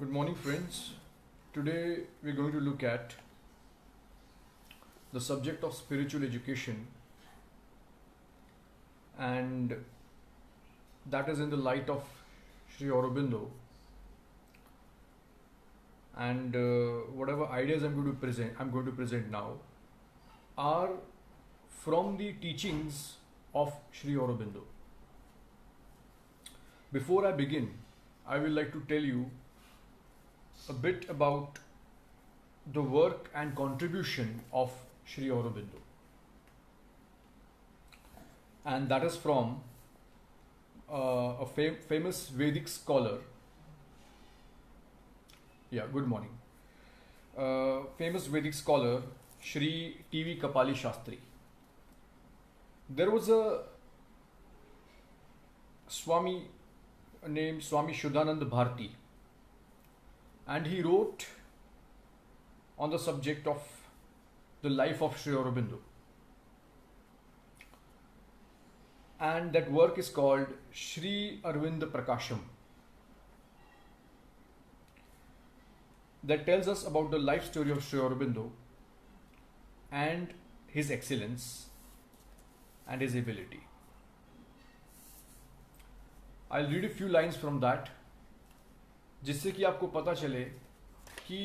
Good morning, friends. Today we're going to look at the subject of spiritual education, and that is in the light of Sri Aurobindo. And whatever ideas I'm going to present now, are from the teachings of Sri Aurobindo. Before I begin, I will like to tell you a bit about the work and contribution of Sri Aurobindo. And that is from a famous Vedic scholar. Good morning. Famous Vedic scholar Sri T.V. Kapali Shastri. There was a Swami named Swami Shuddhanand Bharti, and he wrote on the subject of the life of Sri Aurobindo. And that work is called Sri Arvinda Prakasham, that tells us about the life story of Sri Aurobindo and his excellence and his ability. I'll read a few lines from that, जिससे कि आपको पता चले कि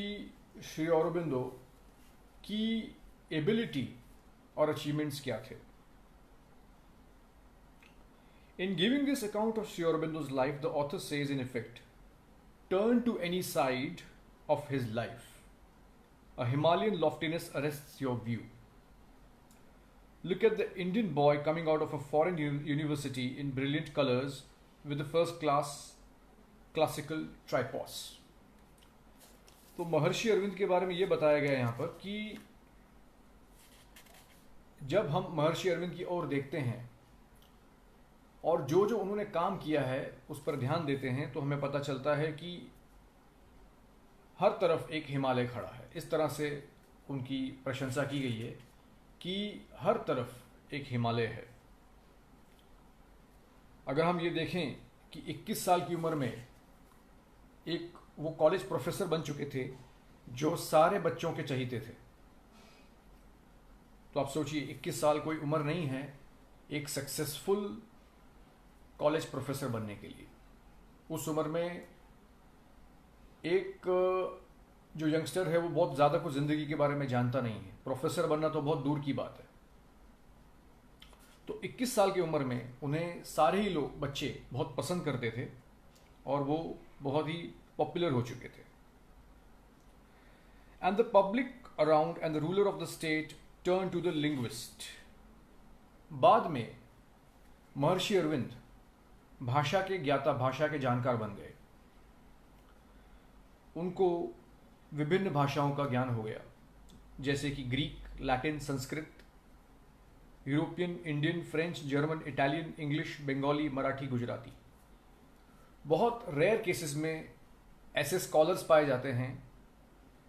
श्री औरोबिंदो की ability और achievements क्या थे. In giving this account of Sri Aurobindo's life, the author says in effect, turn to any side of his life. A Himalayan loftiness arrests your view. Look at the Indian boy coming out of a foreign university in brilliant colors with the first class classical tripos. तो महर्षि अरविंद के बारे में ये बताया गया है यहाँ पर कि जब हम महर्षि अरविंद की ओर देखते हैं और जो जो उन्होंने काम किया है उस पर ध्यान देते हैं, तो हमें पता चलता है कि हर तरफ एक हिमालय खड़ा है. इस तरह से उनकी प्रशंसा की गई है कि हर तरफ एक हिमालय है. अगर हम ये देखें कि 21 साल की उम्र में एक वो कॉलेज प्रोफेसर बन चुके थे जो सारे बच्चों के चहीते थे. तो आप सोचिए, 21 साल कोई उम्र नहीं है एक सक्सेसफुल कॉलेज प्रोफेसर बनने के लिए. उस उम्र में एक जो यंगस्टर है वो बहुत ज़्यादा कुछ ज़िंदगी के बारे में जानता नहीं है. प्रोफेसर बनना तो बहुत दूर की बात है. तो 21 साल की उम्र में उन्हें सारे ही लोग बच्चे बहुत पसंद करते थे और वो बहुत ही पॉपुलर हो चुके थे. And the public around and the ruler of the state turn to the linguist. बाद में महर्षि अरविंद भाषा के ज्ञाता, भाषा के जानकार बन गए. उनको विभिन्न भाषाओं का ज्ञान हो गया, जैसे कि Greek, Latin, Sanskrit, European, Indian, French, German, Italian, English, Bengali, Marathi, Gujarati. बहुत रेयर केसेस में ऐसे स्कॉलर्स पाए जाते हैं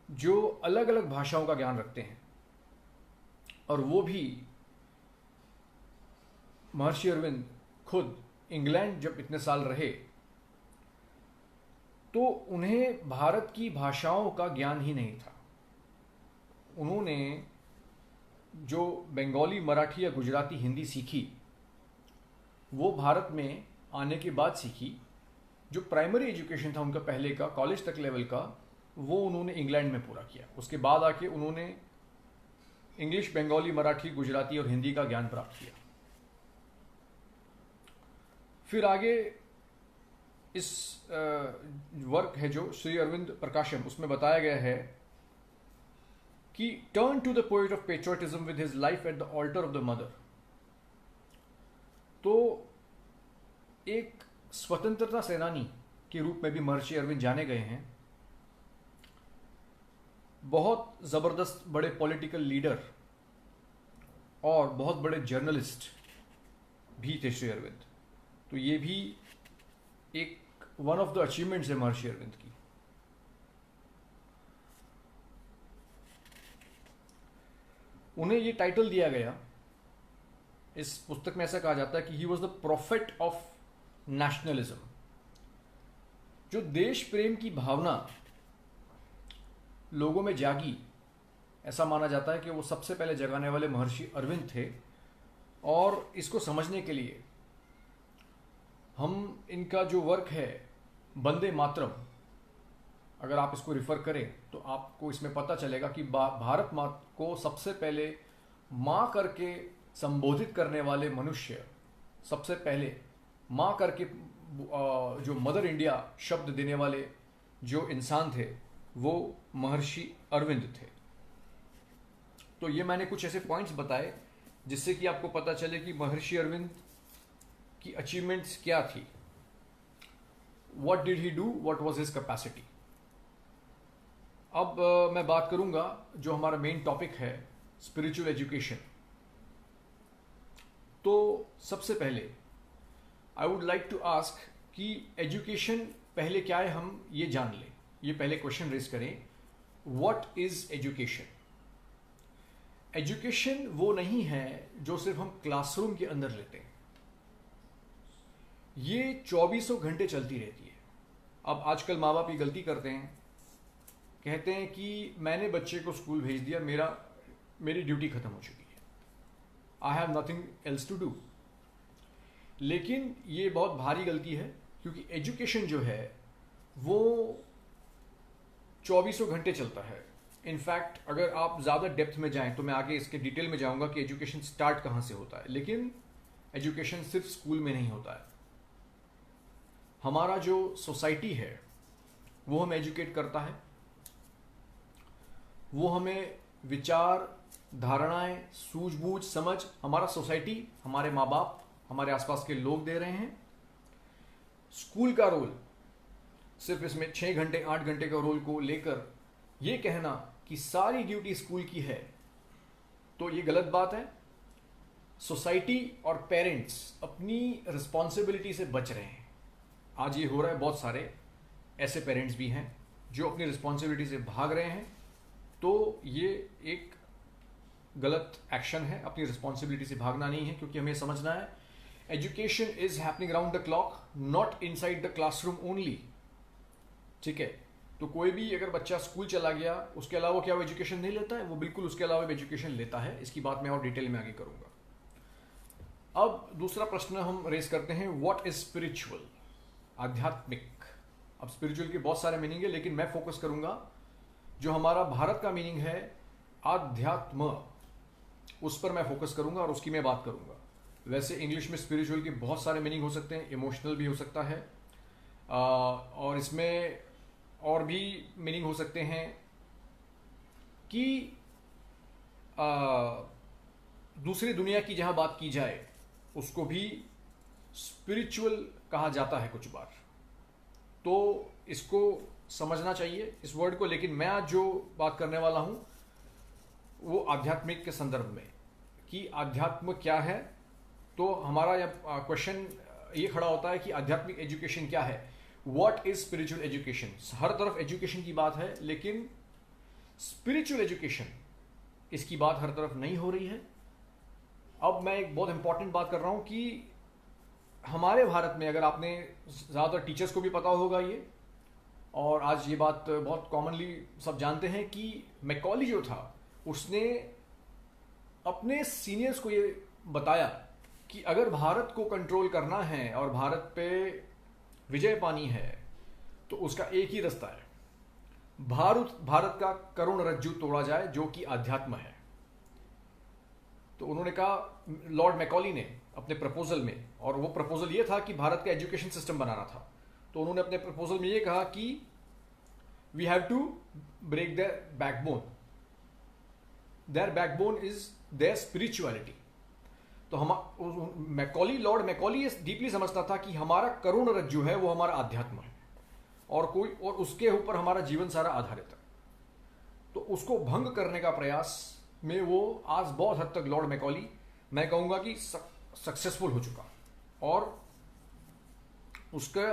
जो अलग अलग भाषाओं का ज्ञान रखते हैं. और वो भी महर्षि अरविंद खुद इंग्लैंड जब इतने साल रहे तो उन्हें भारत की भाषाओं का ज्ञान ही नहीं था. उन्होंने जो बंगाली, मराठी या गुजराती, हिंदी सीखी वो भारत में आने के बाद सीखी. जो प्राइमरी एजुकेशन था उनका पहले का, कॉलेज तक लेवल का, वो उन्होंने इंग्लैंड में पूरा किया. उसके बाद आके उन्होंने इंग्लिश, बंगाली, मराठी, गुजराती और हिंदी का ज्ञान प्राप्त किया. फिर आगे इस वर्क है जो श्री अरविंद प्रकाशम, उसमें बताया गया है कि turn to the poet of patriotism with his life at the altar of the mother. तो एक स्वतंत्रता सेनानी के रूप में भी महर्षि अरविंद जाने गए हैं. बहुत जबरदस्त बड़े पॉलिटिकल लीडर और बहुत बड़े जर्नलिस्ट भी थे श्री अरविंद. तो ये भी एक वन ऑफ द अचीवमेंट्स है महर्षि अरविंद की. उन्हें ये टाइटल दिया गया, इस पुस्तक में ऐसा कहा जाता है कि he was the prophet of nationalism. जो देश प्रेम की भावना लोगों में जागी, ऐसा माना जाता है कि वो सबसे पहले जगाने वाले महर्षि अरविंद थे। और इसको समझने के लिए हम इनका जो वर्क है वंदे मातरम, अगर आप इसको रिफ़र करें तो आपको इसमें पता चलेगा कि भारत माँ को सबसे पहले माँ करके संबोधित करने वाले मनुष्य, सबसे पहले माँ करके जो मदर इंडिया शब्द देने वाले जो इंसान थे वो महर्षि अरविंद थे। तो ये मैंने कुछ ऐसे पॉइंट्स बताए जिससे कि आपको पता चले कि महर्षि अरविंद की अचीवमेंट्स क्या थी। What did he do, what was his capacity. अब मैं बात करूंगा जो हमारा मेन टॉपिक है, स्पिरिचुअल एजुकेशन। तो सबसे पहले I would like to ask कि एजुकेशन पहले क्या है, हम ये जान लें। ये पहले क्वेश्चन रेज करें, व्हाट इज एजुकेशन। एजुकेशन वो नहीं है जो सिर्फ हम क्लासरूम के अंदर लेते हैं, ये 24 घंटे चलती रहती है। अब आजकल माँ बाप ये गलती करते हैं, कहते हैं कि मैंने बच्चे को स्कूल भेज दिया, मेरी ड्यूटी खत्म हो चुकी है, I have nothing else to do. लेकिन ये बहुत भारी गलती है, क्योंकि एजुकेशन जो है वो 24 घंटे चलता है। इनफैक्ट अगर आप ज़्यादा डेप्थ में जाएं तो मैं आगे इसके डिटेल में जाऊंगा कि एजुकेशन स्टार्ट कहाँ से होता है। लेकिन एजुकेशन सिर्फ स्कूल में नहीं होता है। हमारा जो सोसाइटी है वो हमें एजुकेट करता है, वो हमें विचार, धारणाएं, सूझबूझ, समझ, हमारा सोसाइटी, हमारे माँ बाप, हमारे आसपास के लोग दे रहे हैं। स्कूल का रोल सिर्फ इसमें 6 घंटे 8 घंटे का रोल को लेकर ये कहना कि सारी ड्यूटी स्कूल की है, तो ये गलत बात है। सोसाइटी और पेरेंट्स अपनी रिस्पॉन्सिबिलिटी से बच रहे हैं। आज ये हो रहा है, बहुत सारे ऐसे पेरेंट्स भी हैं जो अपनी रिस्पॉन्सिबिलिटी से भाग रहे हैं। तो ये एक गलत एक्शन है, अपनी रिस्पॉन्सिबिलिटी से भागना नहीं है, क्योंकि हमें समझना है education is happening around the clock, not inside the classroom only. ठीक है, तो कोई भी अगर बच्चा स्कूल चला गया उसके अलावा क्या वो एजुकेशन नहीं लेता है? वो बिल्कुल उसके अलावा भी एजुकेशन लेता है। इसकी बात मैं और डिटेल में आगे करूंगा। अब दूसरा प्रश्न हम रेज करते हैं, व्हाट इज स्पिरिचुअल, आध्यात्मिक। अब स्पिरिचुअल के बहुत सारे मीनिंग है, लेकिन मैं फोकस करूंगा जो हमारा भारत का मीनिंग है आध्यात्म, उस पर मैं फोकस करूंगा और उसकी मैं बात करूंगा। वैसे इंग्लिश में स्पिरिचुअल के बहुत सारे मीनिंग हो सकते हैं, इमोशनल भी हो सकता है, और इसमें और भी मीनिंग हो सकते हैं कि दूसरी दुनिया की जहां बात की जाए उसको भी स्पिरिचुअल कहा जाता है कुछ बार। तो इसको समझना चाहिए इस वर्ड को। लेकिन मैं आज जो बात करने वाला हूं वो आध्यात्मिक के संदर्भ में, कि आध्यात्म क्या है। तो हमारा क्वेश्चन ये खड़ा होता है कि आध्यात्मिक एजुकेशन क्या है, व्हाट इज स्पिरिचुअल एजुकेशन। हर तरफ एजुकेशन की बात है, लेकिन स्पिरिचुअल एजुकेशन इसकी बात हर तरफ नहीं हो रही है। अब मैं एक बहुत इंपॉर्टेंट बात कर रहा हूं कि हमारे भारत में, अगर आपने ज़्यादातर टीचर्स को भी पता होगा ये, और आज ये बात बहुत कॉमनली सब जानते हैं कि मैकॉली जो था उसने अपने सीनियर्स को ये बताया कि अगर भारत को कंट्रोल करना है और भारत पे विजय पानी है तो उसका एक ही रास्ता है, भारत का करुण रज्जु तोड़ा जाए, जो कि अध्यात्म है। तो उन्होंने कहा, लॉर्ड मैकॉली ने अपने प्रपोजल में, और वो प्रपोजल ये था कि भारत का एजुकेशन सिस्टम बनाना था, तो उन्होंने अपने प्रपोजल में ये कहा कि we have to break their backbone, their backbone is their spirituality. तो हम लॉर्ड मैकॉली ये डीपली समझता था कि हमारा करुण रज्जु है वो हमारा अध्यात्म है, और उसके ऊपर हमारा जीवन सारा आधारित है। तो उसको भंग करने का प्रयास में वो आज बहुत हद तक लॉर्ड मैकॉली, मैं कहूंगा कि सक्सेसफुल हो चुका। और उसका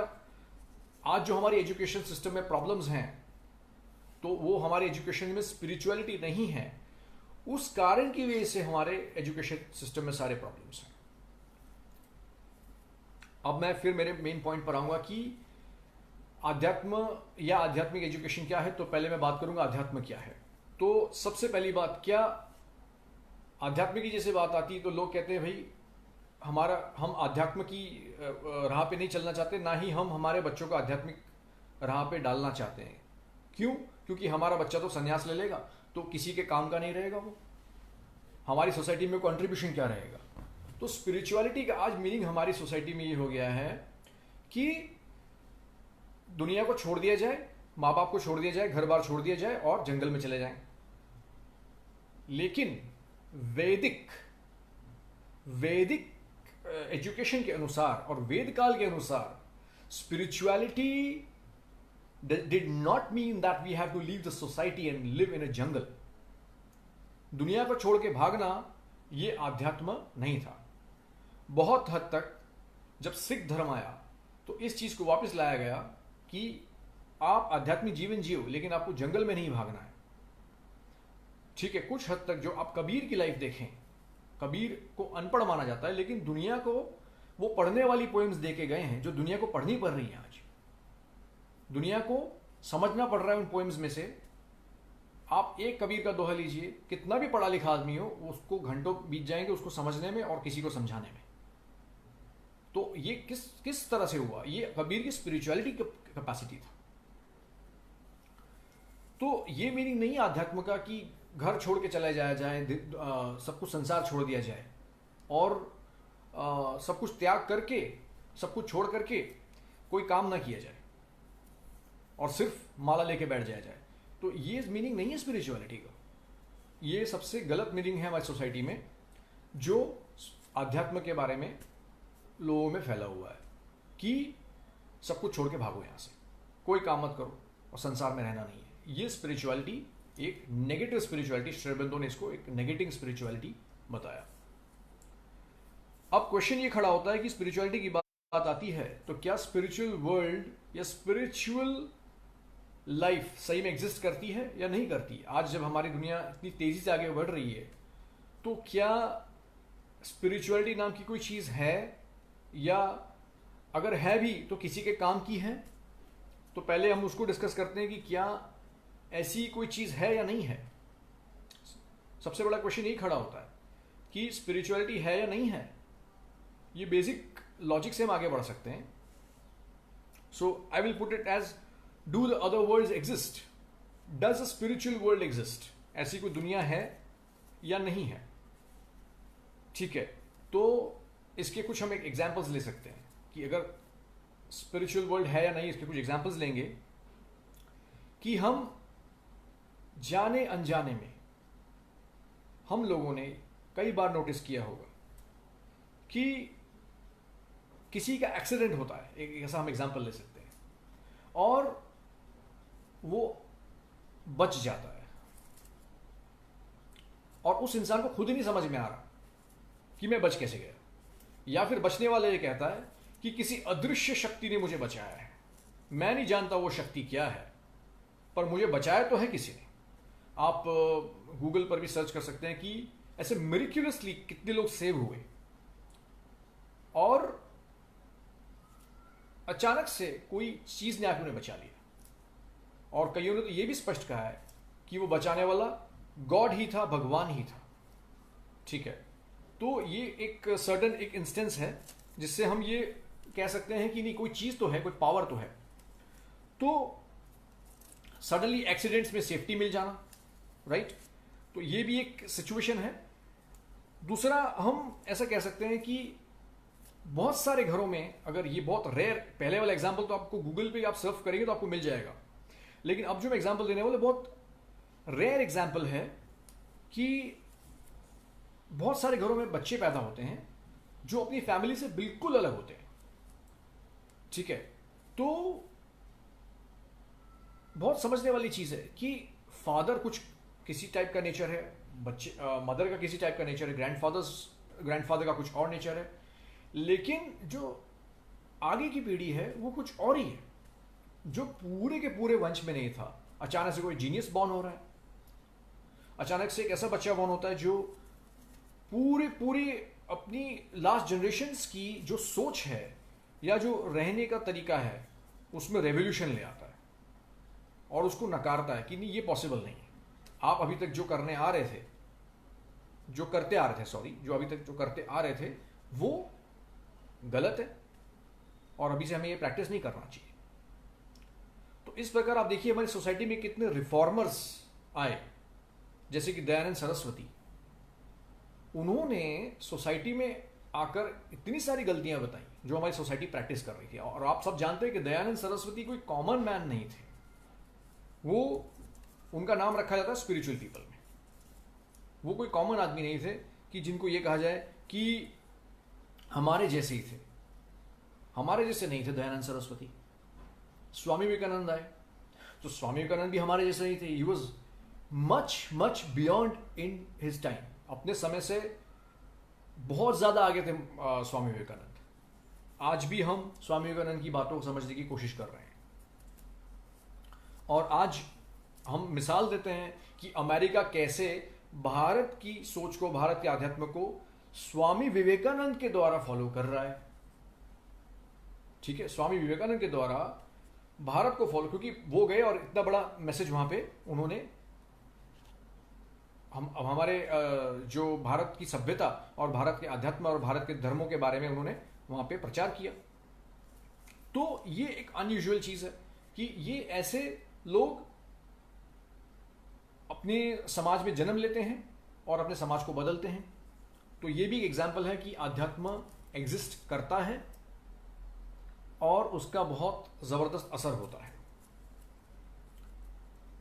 आज जो हमारी एजुकेशन सिस्टम में प्रॉब्लम्स हैं, तो वो हमारे एजुकेशन में स्पिरिचुअलिटी नहीं है, उस कारण की वजह से हमारे एजुकेशन सिस्टम में सारे प्रॉब्लम्स हैं। अब मैं फिर मेरे मेन पॉइंट पर आऊंगा कि अध्यात्म या आध्यात्मिक एजुकेशन क्या है, तो पहले मैं बात करूंगा अध्यात्म क्या है। तो सबसे पहली बात, क्या आध्यात्म की जैसे बात आती है तो लोग कहते हैं भाई हम आध्यात्म की राह पे नहीं चलना चाहते, ना ही हम हमारे बच्चों को आध्यात्मिक राह पे डालना चाहते हैं। क्यों? क्योंकि हमारा बच्चा तो संन्यास ले लेगा तो किसी के काम का नहीं रहेगा, वो हमारी सोसाइटी में कंट्रीब्यूशन क्या रहेगा। तो स्पिरिचुअलिटी का आज मीनिंग हमारी सोसाइटी में ये हो गया है कि दुनिया को छोड़ दिया जाए, माँ बाप को छोड़ दिया जाए, घर बार छोड़ दिया जाए और जंगल में चले जाएं। लेकिन वैदिक एजुकेशन के अनुसार और वेद काल के अनुसार spirituality did not mean that we have to leave the society and live in a jungle. दुनिया को छोड़ के भागना ये आध्यात्म नहीं था। बहुत हद तक जब सिख धर्म आया तो इस चीज को वापस लाया गया कि आप आध्यात्मिक जीवन जियो, लेकिन आपको जंगल में नहीं भागना है। ठीक है, कुछ हद तक जो आप कबीर की लाइफ देखें, कबीर को अनपढ़ माना जाता है, लेकिन दुनिया को वो पढ़ने वाली पोएम्स दे के गए हैं जो दुनिया को पढ़नी पड़ रही है। आज दुनिया को समझना पड़ रहा है उन पोएम्स में से। आप एक कबीर का दोहा लीजिए, कितना भी पढ़ा लिखा आदमी हो, उसको घंटों बीत जाएंगे उसको समझने में और किसी को समझाने में। तो ये किस तरह से हुआ? ये कबीर की स्पिरिचुअलिटी कैपेसिटी था। तो ये मीनिंग नहीं आध्यात्म का कि घर छोड़ के चला जाया जाए, सब कुछ संसार छोड़ दिया जाए और सब कुछ त्याग करके, सब कुछ छोड़ करके कोई काम ना किया जाए और सिर्फ माला लेके बैठ जाया जाए। तो ये मीनिंग नहीं है स्पिरिचुअलिटी का। ये सबसे गलत मीनिंग है हमारी सोसाइटी में जो आध्यात्म के बारे में लोगों में फैला हुआ है कि सब कुछ छोड़ के भागो यहां से, कोई काम मत करो और संसार में रहना नहीं है। ये स्पिरिचुअलिटी एक नेगेटिव स्पिरिचुअलिटी, श्री अरबिंदो ने इसको एक नेगेटिव स्पिरिचुअलिटी बताया। अब क्वेश्चन ये खड़ा होता है कि स्पिरिचुअलिटी की बात आती है तो क्या स्पिरिचुअल वर्ल्ड या स्पिरिचुअल लाइफ सही में एग्जिस्ट करती है या नहीं करती? आज जब हमारी दुनिया इतनी तेजी से आगे बढ़ रही है तो क्या स्पिरिचुअलिटी नाम की कोई चीज है, या अगर है भी तो किसी के काम की है? तो पहले हम उसको डिस्कस करते हैं कि क्या ऐसी कोई चीज है या नहीं है। सबसे बड़ा क्वेश्चन यही खड़ा होता है कि स्पिरिचुअलिटी है या नहीं है। ये बेसिक लॉजिक से हम आगे बढ़ सकते हैं। So I will put it as, do the other worlds exist? Does a spiritual world exist? ऐसी कोई दुनिया है या नहीं है? ठीक है, तो इसके कुछ हम एक एग्जाम्पल्स ले सकते हैं कि अगर स्पिरिचुअल वर्ल्ड है या नहीं। इसके कुछ एग्जाम्पल्स लेंगे कि हम जाने अनजाने में हम लोगों ने कई बार नोटिस किया होगा कि किसी का एक्सीडेंट होता है, एक ऐसा हम एग्जांपल ले सकते हैं, और वो बच जाता है और उस इंसान को खुद ही नहीं समझ में आ रहा कि मैं बच कैसे गया, या फिर बचने वाला ये कहता है कि किसी अदृश्य शक्ति ने मुझे बचाया है, मैं नहीं जानता वो शक्ति क्या है पर मुझे बचाया तो है किसी ने। आप गूगल पर भी सर्च कर सकते हैं कि ऐसे मिरेक्युलसली कितने लोग सेव हुए और अचानक से कोई चीज ने आके उन्हें बचा लिया। और कईयों ने तो यह भी स्पष्ट कहा है कि वो बचाने वाला गॉड ही था, भगवान ही था। ठीक है, तो ये एक सर्टन एक इंस्टेंस है जिससे हम ये कह सकते हैं कि नहीं, कोई चीज तो है, कोई पावर तो है। तो सडनली एक्सीडेंट्स में सेफ्टी मिल जाना, राइट? तो ये भी एक सिचुएशन है। दूसरा हम ऐसा कह सकते हैं कि बहुत सारे घरों में, अगर ये बहुत रेयर, पहले वाला एग्जांपल तो आपको गूगल पे आप सर्फ करेंगे तो आपको मिल जाएगा, लेकिन अब जो मैं एग्जांपल देने वाले बहुत रेयर एग्जांपल है कि बहुत सारे घरों में बच्चे पैदा होते हैं जो अपनी फैमिली से बिल्कुल अलग होते हैं। ठीक है, तो बहुत समझने वाली चीज है कि फादर कुछ किसी टाइप का नेचर है, बच्चे मदर का किसी टाइप का नेचर है, ग्रैंडफादर का कुछ और नेचर है, लेकिन जो आगे की पीढ़ी है वो कुछ और ही है, जो पूरे के पूरे वंश में नहीं था। अचानक से कोई जीनियस बॉर्न हो रहा है, अचानक से एक ऐसा बच्चा बॉर्न होता है जो पूरी अपनी लास्ट जनरेशन्स की जो सोच है या जो रहने का तरीका है उसमें रेवोल्यूशन ले आता है और उसको नकारता है कि नहीं, ये पॉसिबल नहीं है। आप अभी तक जो करने आ रहे थे, जो करते आ रहे थे, सॉरी, जो अभी तक जो करते आ रहे थे वो गलत है और अभी से हमें ये प्रैक्टिस नहीं करना चाहिए। तो इस प्रकार आप देखिए हमारी सोसाइटी में कितने रिफॉर्मर्स आए, जैसे कि दयानंद सरस्वती। उन्होंने सोसाइटी में आकर इतनी सारी गलतियां बताई जो हमारी सोसाइटी प्रैक्टिस कर रही थी। और आप सब जानते हैं कि दयानंद सरस्वती कोई कॉमन मैन नहीं थे, वो उनका नाम रखा जाता है स्पिरिचुअल पीपल में। वो कोई कॉमन आदमी नहीं थे कि जिनको ये कहा जाए कि हमारे जैसे ही थे। हमारे जैसे नहीं थे दयानंद सरस्वती। स्वामी विवेकानंद आए तो स्वामी विवेकानंद भी हमारे जैसे ही थे। He was much much beyond in his time, अपने समय से बहुत ज्यादा आगे थे स्वामी विवेकानंद। आज भी हम स्वामी विवेकानंद की बातों को समझने की कोशिश कर रहे हैं। और आज हम मिसाल देते हैं कि अमेरिका कैसे भारत की सोच को, भारत के आध्यात्म को स्वामी विवेकानंद के द्वारा फॉलो कर रहा है। ठीक है, स्वामी विवेकानंद के द्वारा भारत को फॉलो, क्योंकि वो गए और इतना बड़ा मैसेज वहां पे उन्होंने हमारे जो भारत की सभ्यता और भारत के अध्यात्म और भारत के धर्मों के बारे में उन्होंने वहां पे प्रचार किया। तो ये एक अनयूजुअल चीज है कि ये ऐसे लोग अपने समाज में जन्म लेते हैं और अपने समाज को बदलते हैं। तो ये भी एक एग्जाम्पल है कि अध्यात्म एग्जिस्ट करता है और उसका बहुत जबरदस्त असर होता है।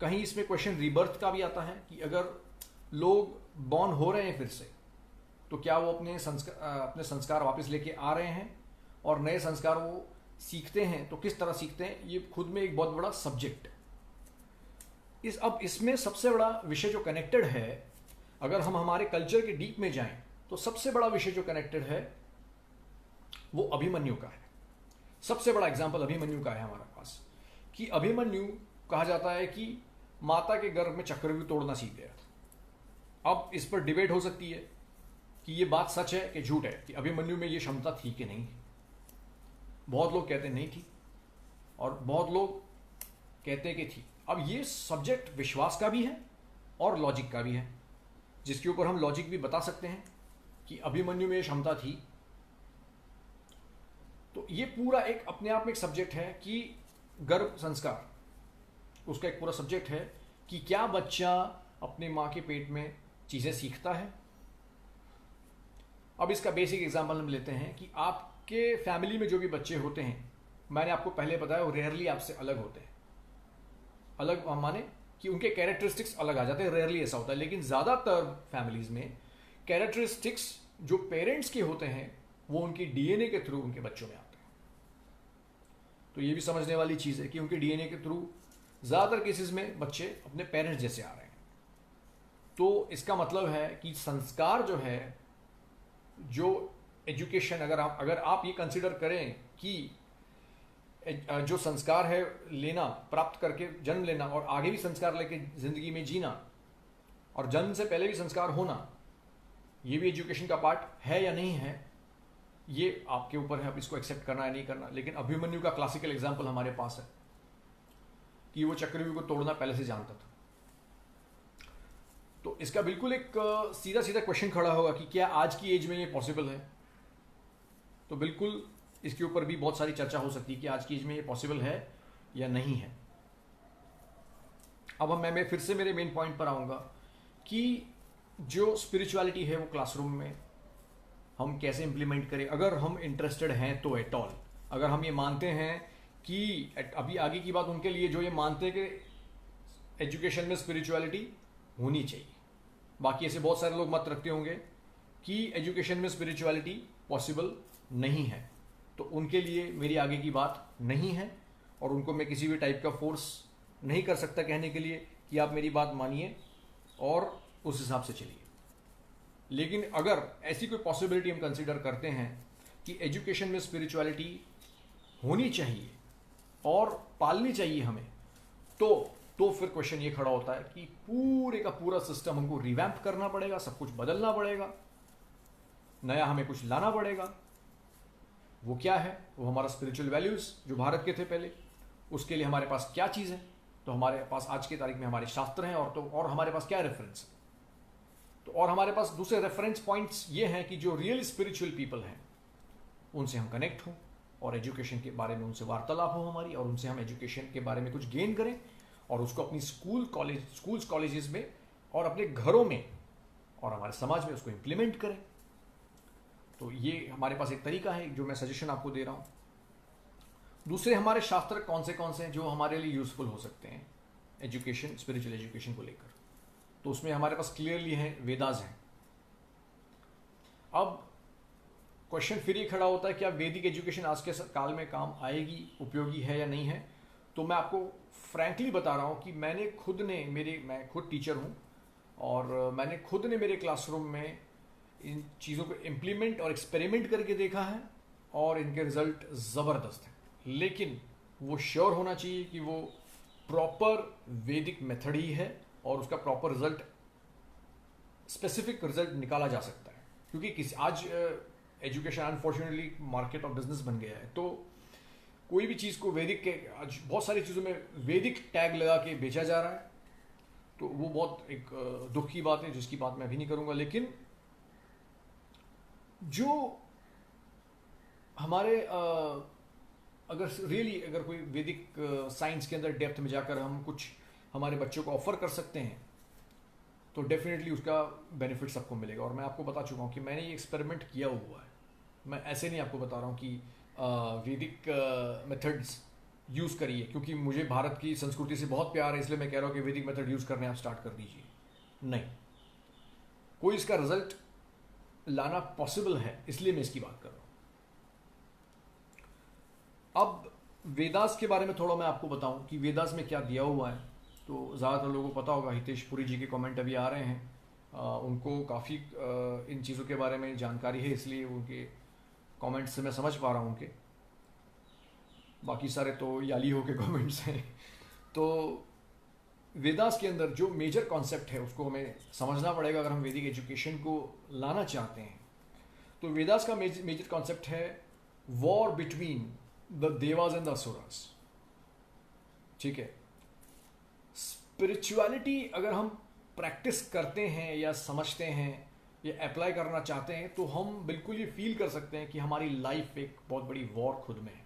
कहीं इसमें क्वेश्चन रीबर्थ का भी आता है कि अगर लोग बॉर्न हो रहे हैं फिर से, तो क्या वो अपने संस्कार वापस लेके आ रहे हैं और नए संस्कार वो सीखते हैं, तो किस तरह सीखते हैं, ये खुद में एक बहुत बड़ा सब्जेक्ट है। अब इसमें सबसे बड़ा विषय जो कनेक्टेड है, अगर हम हमारे कल्चर के डीप में जाएं, तो सबसे बड़ा विषय जो कनेक्टेड है वो अभिमन्यु का है। सबसे बड़ा एग्जाम्पल अभिमन्यु का है हमारे पास, कि अभिमन्यु कहा जाता है कि माता के गर्भ में चक्रव्यूह तोड़ना सीख गया था। अब इस पर डिबेट हो सकती है कि ये बात सच है कि झूठ है, कि अभिमन्यु में ये क्षमता थी कि नहीं। बहुत लोग कहते नहीं थी और बहुत लोग कहते कि थी। अब ये सब्जेक्ट विश्वास का भी है और लॉजिक का भी है, जिसके ऊपर हम लॉजिक भी बता सकते हैं कि अभिमन्यु में ये क्षमता थी। तो ये पूरा एक अपने आप में एक सब्जेक्ट है कि गर्भ संस्कार, उसका एक पूरा सब्जेक्ट है कि क्या बच्चा अपनी मां के पेट में चीजें सीखता है। अब इसका बेसिक एग्जांपल हम लेते हैं कि आपके फैमिली में जो भी बच्चे होते हैं, मैंने आपको पहले बताया, वो रेयरली आपसे अलग होते हैं। अलग माने कि उनके कैरेक्टरिस्टिक्स अलग आ जाते हैं, रेयरली ऐसा होता है। लेकिन ज्यादातर फैमिलीज में कैरेक्टरिस्टिक्स जो पेरेंट्स के होते हैं वो उनकी डीएनए के थ्रू उनके बच्चों में आते हैं। तो ये भी समझने वाली चीज है कि उनके डीएनए के थ्रू ज्यादातर केसेस में बच्चे अपने पेरेंट्स जैसे आ रहे हैं। तो इसका मतलब है कि संस्कार जो है, जो एजुकेशन, अगर आप ये कंसिडर करें कि जो संस्कार है लेना, प्राप्त करके जन्म लेना और आगे भी संस्कार लेके जिंदगी में जीना, और जन्म से पहले भी संस्कार होना, ये भी एजुकेशन का पार्ट है या नहीं है, ये आपके ऊपर है, आप इसको एक्सेप्ट करना या नहीं करना। लेकिन अभिमन्यु का क्लासिकल एग्जाम्पल हमारे पास है कि वो चक्रव्यूह को तोड़ना पहले से जानता था। तो इसका बिल्कुल एक सीधा सीधा क्वेश्चन खड़ा होगा कि क्या आज की एज में ये पॉसिबल है। तो बिल्कुल इसके ऊपर भी बहुत सारी चर्चा हो सकती है कि आज की एज में ये पॉसिबल है या नहीं है। अब मैं फिर से मेरे मेन पॉइंट पर आऊंगा कि जो स्पिरिचुअलिटी है वो क्लासरूम में हम कैसे इंप्लीमेंट करें, अगर हम इंटरेस्टेड हैं तो एट ऑल। अगर हम ये मानते हैं कि अभी आगे की बात उनके लिए जो ये मानते हैं कि एजुकेशन में स्पिरिचुअलिटी होनी चाहिए। बाकी ऐसे बहुत सारे लोग मत रखते होंगे कि एजुकेशन में स्पिरिचुअलिटी पॉसिबल नहीं है, तो उनके लिए मेरी आगे की बात नहीं है और उनको मैं किसी भी टाइप का फोर्स नहीं कर सकता कहने के लिए कि आप मेरी बात मानिए और उस हिसाब से चलिए। लेकिन अगर ऐसी कोई पॉसिबिलिटी हम कंसीडर करते हैं कि एजुकेशन में स्पिरिचुअलिटी होनी चाहिए और पालनी चाहिए हमें, तो फिर क्वेश्चन ये खड़ा होता है कि पूरे का पूरा सिस्टम हमको रिवैम्प करना पड़ेगा, सब कुछ बदलना पड़ेगा, नया हमें कुछ लाना पड़ेगा। वो क्या है? वो हमारा स्पिरिचुअल वैल्यूज जो भारत के थे पहले, उसके लिए हमारे पास क्या चीज़ है? तो हमारे पास आज की तारीख में हमारे शास्त्र हैं, और हमारे पास क्या रेफरेंस है? तो और हमारे पास दूसरे रेफरेंस पॉइंट्स ये हैं कि जो रियल स्पिरिचुअल पीपल हैं उनसे हम कनेक्ट हों, और एजुकेशन के बारे में उनसे वार्तालाप हो हमारी, और उनसे हम एजुकेशन के बारे में कुछ गेन करें, और उसको अपनी स्कूल्स कॉलेजेस में और अपने घरों में और हमारे समाज में उसको इम्प्लीमेंट करें। तो ये हमारे पास एक तरीका है जो मैं सजेशन आपको दे रहा हूँ। दूसरे हमारे शास्त्र कौन से हैं जो हमारे लिए यूजफुल हो सकते हैं एजुकेशन, स्पिरिचुअल एजुकेशन को लेकर? तो उसमें हमारे पास क्लियरली है वेदास हैं। अब क्वेश्चन फिर ये खड़ा होता है, क्या वैदिक एजुकेशन आज के काल में काम आएगी, उपयोगी है या नहीं है? तो मैं आपको फ्रैंकली बता रहा हूँ कि मैं खुद टीचर हूँ, और मैंने खुद ने मेरे क्लासरूम में इन चीज़ों को इम्प्लीमेंट और एक्सपेरिमेंट करके देखा है, और इनके रिजल्ट ज़बरदस्त हैं। लेकिन वो श्योर होना चाहिए कि वो प्रॉपर वैदिक मेथड ही है, और उसका प्रॉपर रिजल्ट, स्पेसिफिक रिजल्ट निकाला जा सकता है। क्योंकि आज education unfortunately market of business बन गया है, तो कोई भी चीज़ को वैदिक के, आज बहुत सारी चीज़ों में वैदिक टैग लगा के बेचा जा रहा है, तो वो बहुत एक दुख की बात है, जिसकी बात मैं भी नहीं करूँगा। लेकिन जो हमारे अगर कोई वैदिक साइंस के अंदर डेप्थ में जाकर हम कुछ हमारे बच्चों को ऑफर कर सकते हैं, तो डेफिनेटली उसका बेनिफिट सबको मिलेगा। और मैं आपको बता चुका हूँ कि मैंने ये एक्सपेरिमेंट किया हुआ है। मैं ऐसे नहीं आपको बता रहा हूँ कि वैदिक मेथड्स यूज़ करिए, क्योंकि मुझे भारत की संस्कृति से बहुत प्यार है, इसलिए मैं कह रहा हूँ कि वैदिक मेथड यूज़ करने आप स्टार्ट कर दीजिए। नहीं, कोई इसका रिजल्ट लाना पॉसिबल है, इसलिए मैं इसकी बात कर रहा हूँ। अब वेदास के बारे में थोड़ा मैं आपको बताऊं कि वेदास में क्या दिया हुआ है। तो ज़्यादातर लोगों को पता होगा, हितेश पुरी जी के कमेंट अभी आ रहे हैं, उनको काफ़ी इन चीज़ों के बारे में जानकारी है, इसलिए उनके कमेंट्स से मैं समझ पा रहा हूँ उनके। बाकी सारे तो याली हो के कमेंट्स हैं। तो वेदास के अंदर जो मेजर कॉन्सेप्ट है उसको हमें समझना पड़ेगा अगर हम वैदिक एजुकेशन को लाना चाहते हैं। तो वेदास का मेजर कॉन्सेप्ट है war between the devas and the asuras. ठीक है, स्पिरिचुअलिटी अगर हम प्रैक्टिस करते हैं या समझते हैं या अप्लाई करना चाहते हैं, तो हम बिल्कुल ये फील कर सकते हैं कि हमारी लाइफ एक बहुत बड़ी वॉर खुद में है।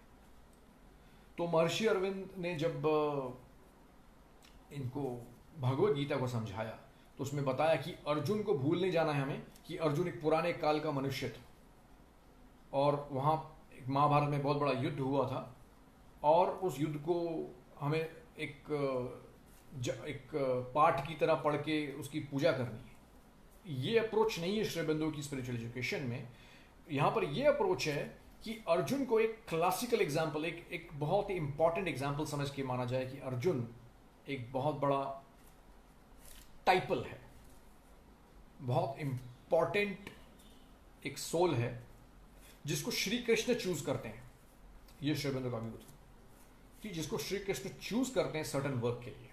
तो महर्षि अरविंद ने जब इनको भगवद गीता को समझाया, तो उसमें बताया कि अर्जुन को भूल नहीं जाना है हमें, कि अर्जुन एक पुराने काल का मनुष्य था, और वहाँ महाभारत में बहुत बड़ा युद्ध हुआ था, और उस युद्ध को हमें एक पाठ की तरह पढ़ के उसकी पूजा करनी है। ये अप्रोच नहीं है श्री अरबिंदो की स्पिरिचुअल एजुकेशन में। यहाँ पर ये अप्रोच है कि अर्जुन को एक क्लासिकल एग्जाम्पल, एक बहुत ही इंपॉर्टेंट एग्जाम्पल समझ के माना जाए कि अर्जुन एक बहुत बड़ा टाइपल है, बहुत इंपॉर्टेंट एक सोल है, जिसको श्री कृष्ण चूज करते हैं। ये श्री अरबिंदो का व्यू था कि जिसको श्री कृष्ण चूज करते हैं सर्टन वर्क के लिए।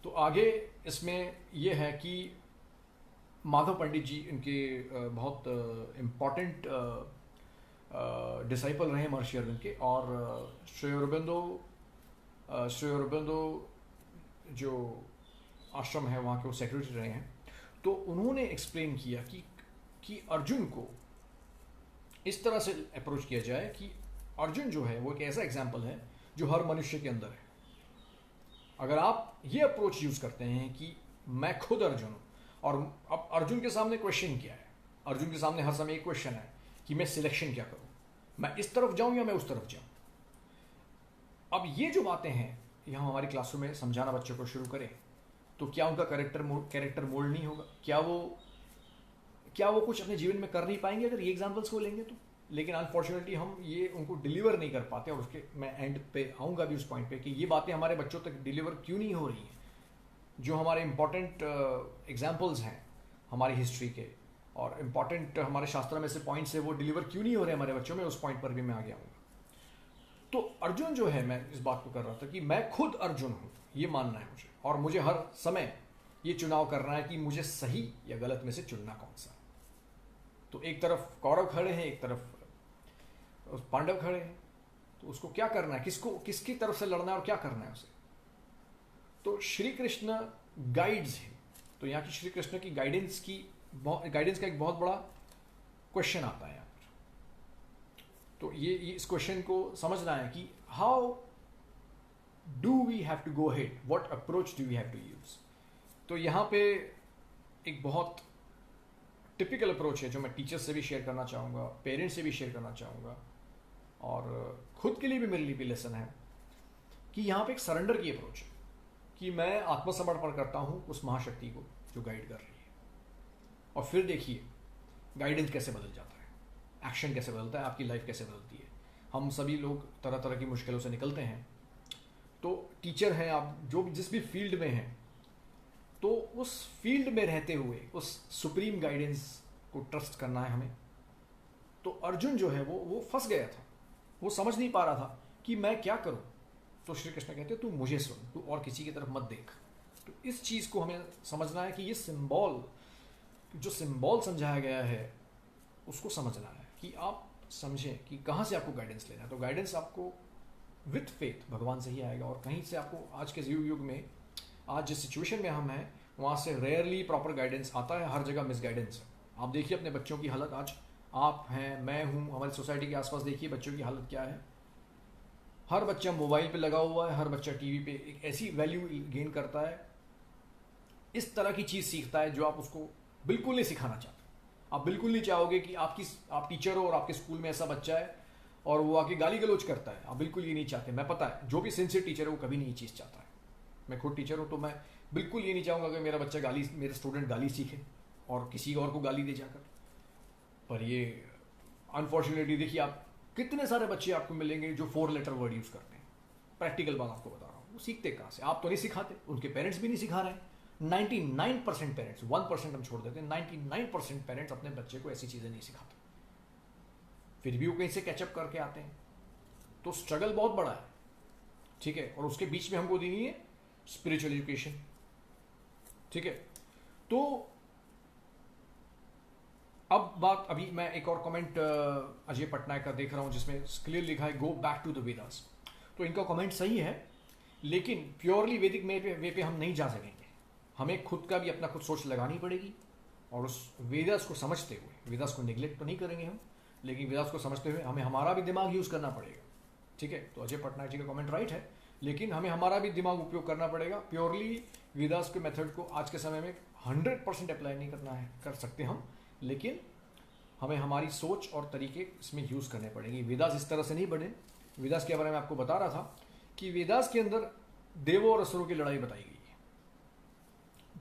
तो आगे इसमें यह है कि माधव पंडित जी इनके बहुत इम्पॉर्टेंट डिसाइपल रहे महर्षि अरविंद के, और श्री अरबिंदो जो आश्रम है वहाँ के वो सेक्रेटरी रहे हैं। तो उन्होंने एक्सप्लेन किया कि अर्जुन को इस तरह से अप्रोच किया जाए कि अर्जुन जो है वो एक ऐसा एग्जाम्पल है जो हर मनुष्य के अंदर है। अगर आप ये अप्रोच यूज करते हैं कि मैं खुद अर्जुन हूँ, और अब अर्जुन के सामने क्वेश्चन क्या है, अर्जुन के सामने हर समय एक क्वेश्चन है कि मैं सिलेक्शन क्या करूँ, मैं इस तरफ जाऊँ या मैं उस तरफ जाऊँ। अब ये जो बातें हैं ये हम हमारी क्लासरूम में समझाना बच्चों को शुरू करें, तो क्या उनका कैरेक्टर मोल्ड नहीं होगा? क्या वो कुछ अपने जीवन में कर नहीं पाएंगे अगर ये एग्जाम्पल्स को लेंगे तो? लेकिन अनफॉर्चुनेटली हम ये उनको डिलीवर नहीं कर पाते, और उसके मैं एंड पे आऊँगा भी उस पॉइंट पे कि ये बातें हमारे बच्चों तक डिलीवर क्यों नहीं हो रही हैं। जो हमारे इम्पॉर्टेंट एग्जाम्पल्स हैं हमारी हिस्ट्री के, और इम्पॉर्टेंट हमारे शास्त्र में से पॉइंट्स है, वो डिलीवर क्यों नहीं हो रहे हमारे बच्चों में, उस पॉइंट पर भी मैं आगे आऊँगा। तो अर्जुन जो है, मैं इस बात को कर रहा था कि मैं खुद अर्जुन हूँ, ये मानना है मुझे, और मुझे हर समय ये चुनाव करना है कि मुझे सही या गलत में से चुनना कौन सा। तो एक तरफ कौरव खड़े हैं, एक तरफ पांडव खड़े हैं, तो उसको क्या करना है, किसकी तरफ से लड़ना है और क्या करना है उसे। तो श्री कृष्ण गाइड्स है। तो यहाँ की श्री कृष्ण की गाइडेंस का एक बहुत बड़ा क्वेश्चन आता है यहाँ पर। तो ये इस क्वेश्चन को समझना है कि how do we have to go head, what approach do we have to use. तो यहाँ पे एक बहुत टिपिकल अप्रोच है जो मैं टीचर्स से भी शेयर करना चाहूँगा, पेरेंट्स से भी शेयर करना चाहूँगा, और खुद के लिए भी मेरे लिए भी लेसन है कि यहाँ पे एक सरेंडर की अप्रोच है कि मैं आत्मसमर्पण करता हूँ उस महाशक्ति को जो गाइड कर रही है। और फिर देखिए गाइडेंस कैसे बदल जाता है, एक्शन कैसे बदलता है, आपकी लाइफ कैसे बदलती है। हम सभी लोग तरह तरह की मुश्किलों से निकलते हैं। तो टीचर हैं आप, जो जिस भी फील्ड में हैं, तो उस फील्ड में रहते हुए उस सुप्रीम गाइडेंस को ट्रस्ट करना है हमें। तो अर्जुन जो है वो फंस गया था, वो समझ नहीं पा रहा था कि मैं क्या करूं। तो श्री कृष्ण कहते तू मुझे सुन, तू और किसी की तरफ मत देख। तो इस चीज़ को हमें समझना है कि ये जो सिंबल समझाया गया है उसको समझना है कि आप समझें कि कहाँ से आपको गाइडेंस लेना है। तो गाइडेंस आपको विथ फेथ भगवान से ही आएगा, और कहीं से आपको आज के युग में, आज जिस सिचुएशन में हम हैं वहाँ से रेयरली प्रॉपर गाइडेंस आता है, हर जगह मिस गाइडेंस है। आप देखिए अपने बच्चों की हालत, आज आप हैं, मैं हूँ, हमारी सोसाइटी के आसपास देखिए बच्चों की हालत क्या है। हर बच्चा मोबाइल पे लगा हुआ है, हर बच्चा टीवी पे एक ऐसी वैल्यू गेन करता है, इस तरह की चीज़ सीखता है जो आप उसको बिल्कुल नहीं सिखाना चाहते। आप बिल्कुल नहीं चाहोगे कि आप टीचर हो और आपके स्कूल में ऐसा बच्चा है और वो आके गाली गलौज करता है, आप बिल्कुल ये नहीं चाहते। मैं पता है जो भी सिंसियर टीचर है वो कभी नहीं ये चीज़ चाहता है। मैं खुद टीचर हूँ तो मैं बिल्कुल ये नहीं चाहूँगा कि मेरा स्टूडेंट गाली सीखे और किसी और को गाली दे जाकर। पर ये अनफॉर्चुनेटली देखिए, आप कितने सारे बच्चे आपको मिलेंगे जो 4 लेटर वर्ड यूज़ करते हैं। प्रैक्टिकल बात आपको बता रहा हूँ, वो सीखते कहाँ से? आप तो नहीं सिखाते, उनके पेरेंट्स भी नहीं सिखा रहे हैं। 99% पेरेंट्स, 1% हम छोड़ देते हैं, 99% पेरेंट्स अपने बच्चे को ऐसी चीज़ें नहीं सिखाते, फिर भी वो कहीं से कैचअप करके आते हैं। तो स्ट्रगल बहुत बड़ा है, ठीक है। और उसके बीच में हमको देनी है स्पिरिचुअल एजुकेशन, ठीक है। तो अब बात, अभी मैं एक और कमेंट अजय पटनायक का देख रहा हूं जिसमें क्लियर लिखा है go back to the Vedas. तो इनका कमेंट सही है, लेकिन प्योरली वैदिक वे पे हम नहीं जा सकेंगे। हमें खुद का भी अपना खुद सोच लगानी पड़ेगी, और उस वेदास को समझते हुए, वेदास को निगलेक्ट तो नहीं करेंगे हम, लेकिन वेदास को समझते हुए हमें हमारा भी दिमाग यूज़ करना पड़ेगा, ठीक है। तो अजय पटनायक जी का कमेंट राइट है, लेकिन हमें हमारा भी दिमाग उपयोग करना पड़ेगा। प्योरली वेदास के मेथड को आज के समय में 100% अप्लाई नहीं कर सकते हम, लेकिन हमें हमारी सोच और तरीके इसमें यूज़ करने पड़ेंगे। वेदास इस तरह से नहीं बने। वेदास के बारे में आपको बता रहा था कि वेदास के अंदर देवों और असुरों की लड़ाई बताई गई है।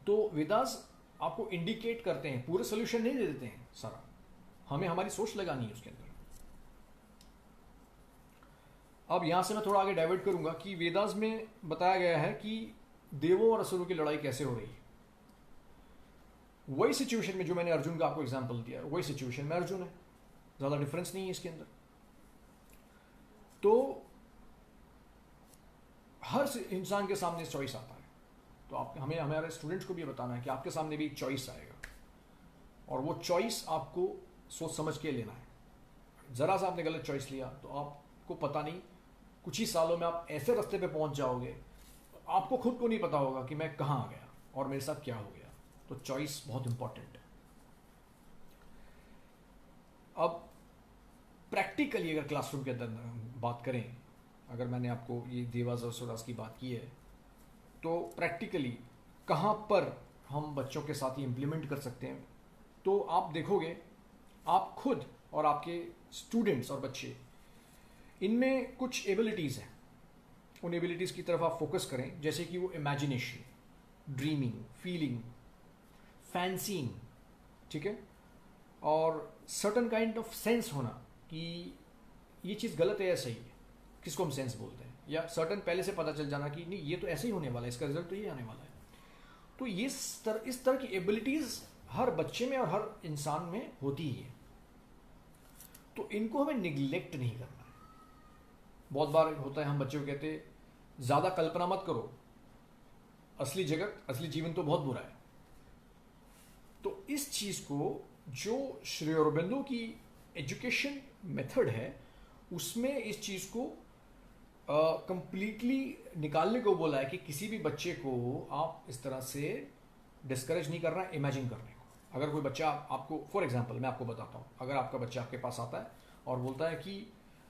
तो वेदास आपको इंडिकेट करते हैं, पूरे सोल्यूशन नहीं दे देते हैं सारा, हमें हमारी सोच लगानी है उसके अंदर। अब यहां से मैं थोड़ा आगे डाइवर्ट करूंगा कि वेदास में बताया गया है कि देवों और असुरों की लड़ाई कैसे हो रही है। वही सिचुएशन में जो मैंने अर्जुन का आपको एग्जांपल दिया, वही सिचुएशन में अर्जुन है, ज़्यादा डिफरेंस नहीं है इसके अंदर। तो हर इंसान के सामने चॉइस आता है, तो हमें हमारे स्टूडेंट्स को भी बताना है कि आपके सामने भी एक चॉइस आएगा, और वो चॉइस आपको सोच समझ के लेना है। ज़रा सा आपने गलत चॉइस लिया तो आपको पता नहीं, कुछ ही सालों में आप ऐसे रास्ते पे पहुंच जाओगे, आपको खुद को नहीं पता होगा कि मैं कहाँ आ गया और मेरे साथ क्या हो गया। तो चॉइस बहुत इंपॉर्टेंट है। अब प्रैक्टिकली अगर क्लासरूम के अंदर बात करें, अगर मैंने आपको ये देवास और असुरास की बात की है, तो प्रैक्टिकली कहाँ पर हम बच्चों के साथ ही इम्प्लीमेंट कर सकते हैं। तो आप देखोगे, आप खुद और आपके स्टूडेंट्स और बच्चे, इनमें कुछ एबिलिटीज़ हैं, उन एबिलिटीज़ की तरफ आप फोकस करें, जैसे कि वो इमेजिनेशन, ड्रीमिंग, फीलिंग, फैंसीइंग, ठीक है, और सर्टन काइंड ऑफ सेंस होना कि ये चीज़ गलत है या सही है, किसको हम सेंस बोलते हैं, या सर्टन पहले से पता चल जाना कि नहीं ये तो ऐसे ही होने वाला है, इसका रिजल्ट तो ये आने वाला है। तो ये इस तरह की एबिलिटीज़ हर बच्चे में और हर इंसान में होती ही है। तो इनको हमें निगलेक्ट नहीं करना है। बहुत बार होता है, हम बच्चों को कहते हैं ज़्यादा कल्पना मत करो, असली जगत, असली जीवन तो बहुत बुरा है। तो इस चीज़ को, जो श्री अरबिंदो की एजुकेशन मेथड है, उसमें इस चीज़ को कंप्लीटली निकालने को बोला है कि किसी भी बच्चे को आप इस तरह से डिस्करेज नहीं करना, इमेजिन करने को। अगर कोई बच्चा आपको, फॉर एग्जांपल मैं आपको बताता हूँ, अगर आपका बच्चा आपके पास आता है और बोलता है कि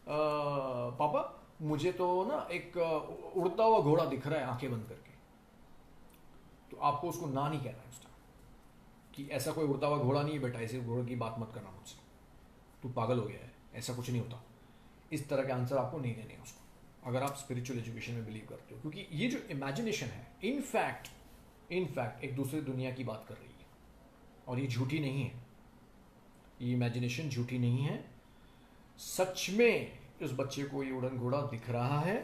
पापा मुझे तो ना एक उड़ता हुआ घोड़ा दिख रहा है आंखें बंद करके, तो आपको उसको ना नहीं कहना है उस टाइम कि ऐसा कोई उड़ता हुआ घोड़ा नहीं है बेटा, ऐसे घोड़े की बात मत करना मुझसे, तू पागल हो गया है, ऐसा कुछ नहीं होता। इस तरह के आंसर आपको नहीं देने हैं उसको, अगर आप स्पिरिचुअल एजुकेशन में बिलीव करते हो। क्योंकि ये जो इमेजिनेशन है इनफैक्ट एक दूसरी दुनिया की बात कर रही है, और ये झूठी नहीं है, ये इमेजिनेशन झूठी नहीं है। सच में उस बच्चे को ये उड़न घोड़ा दिख रहा है,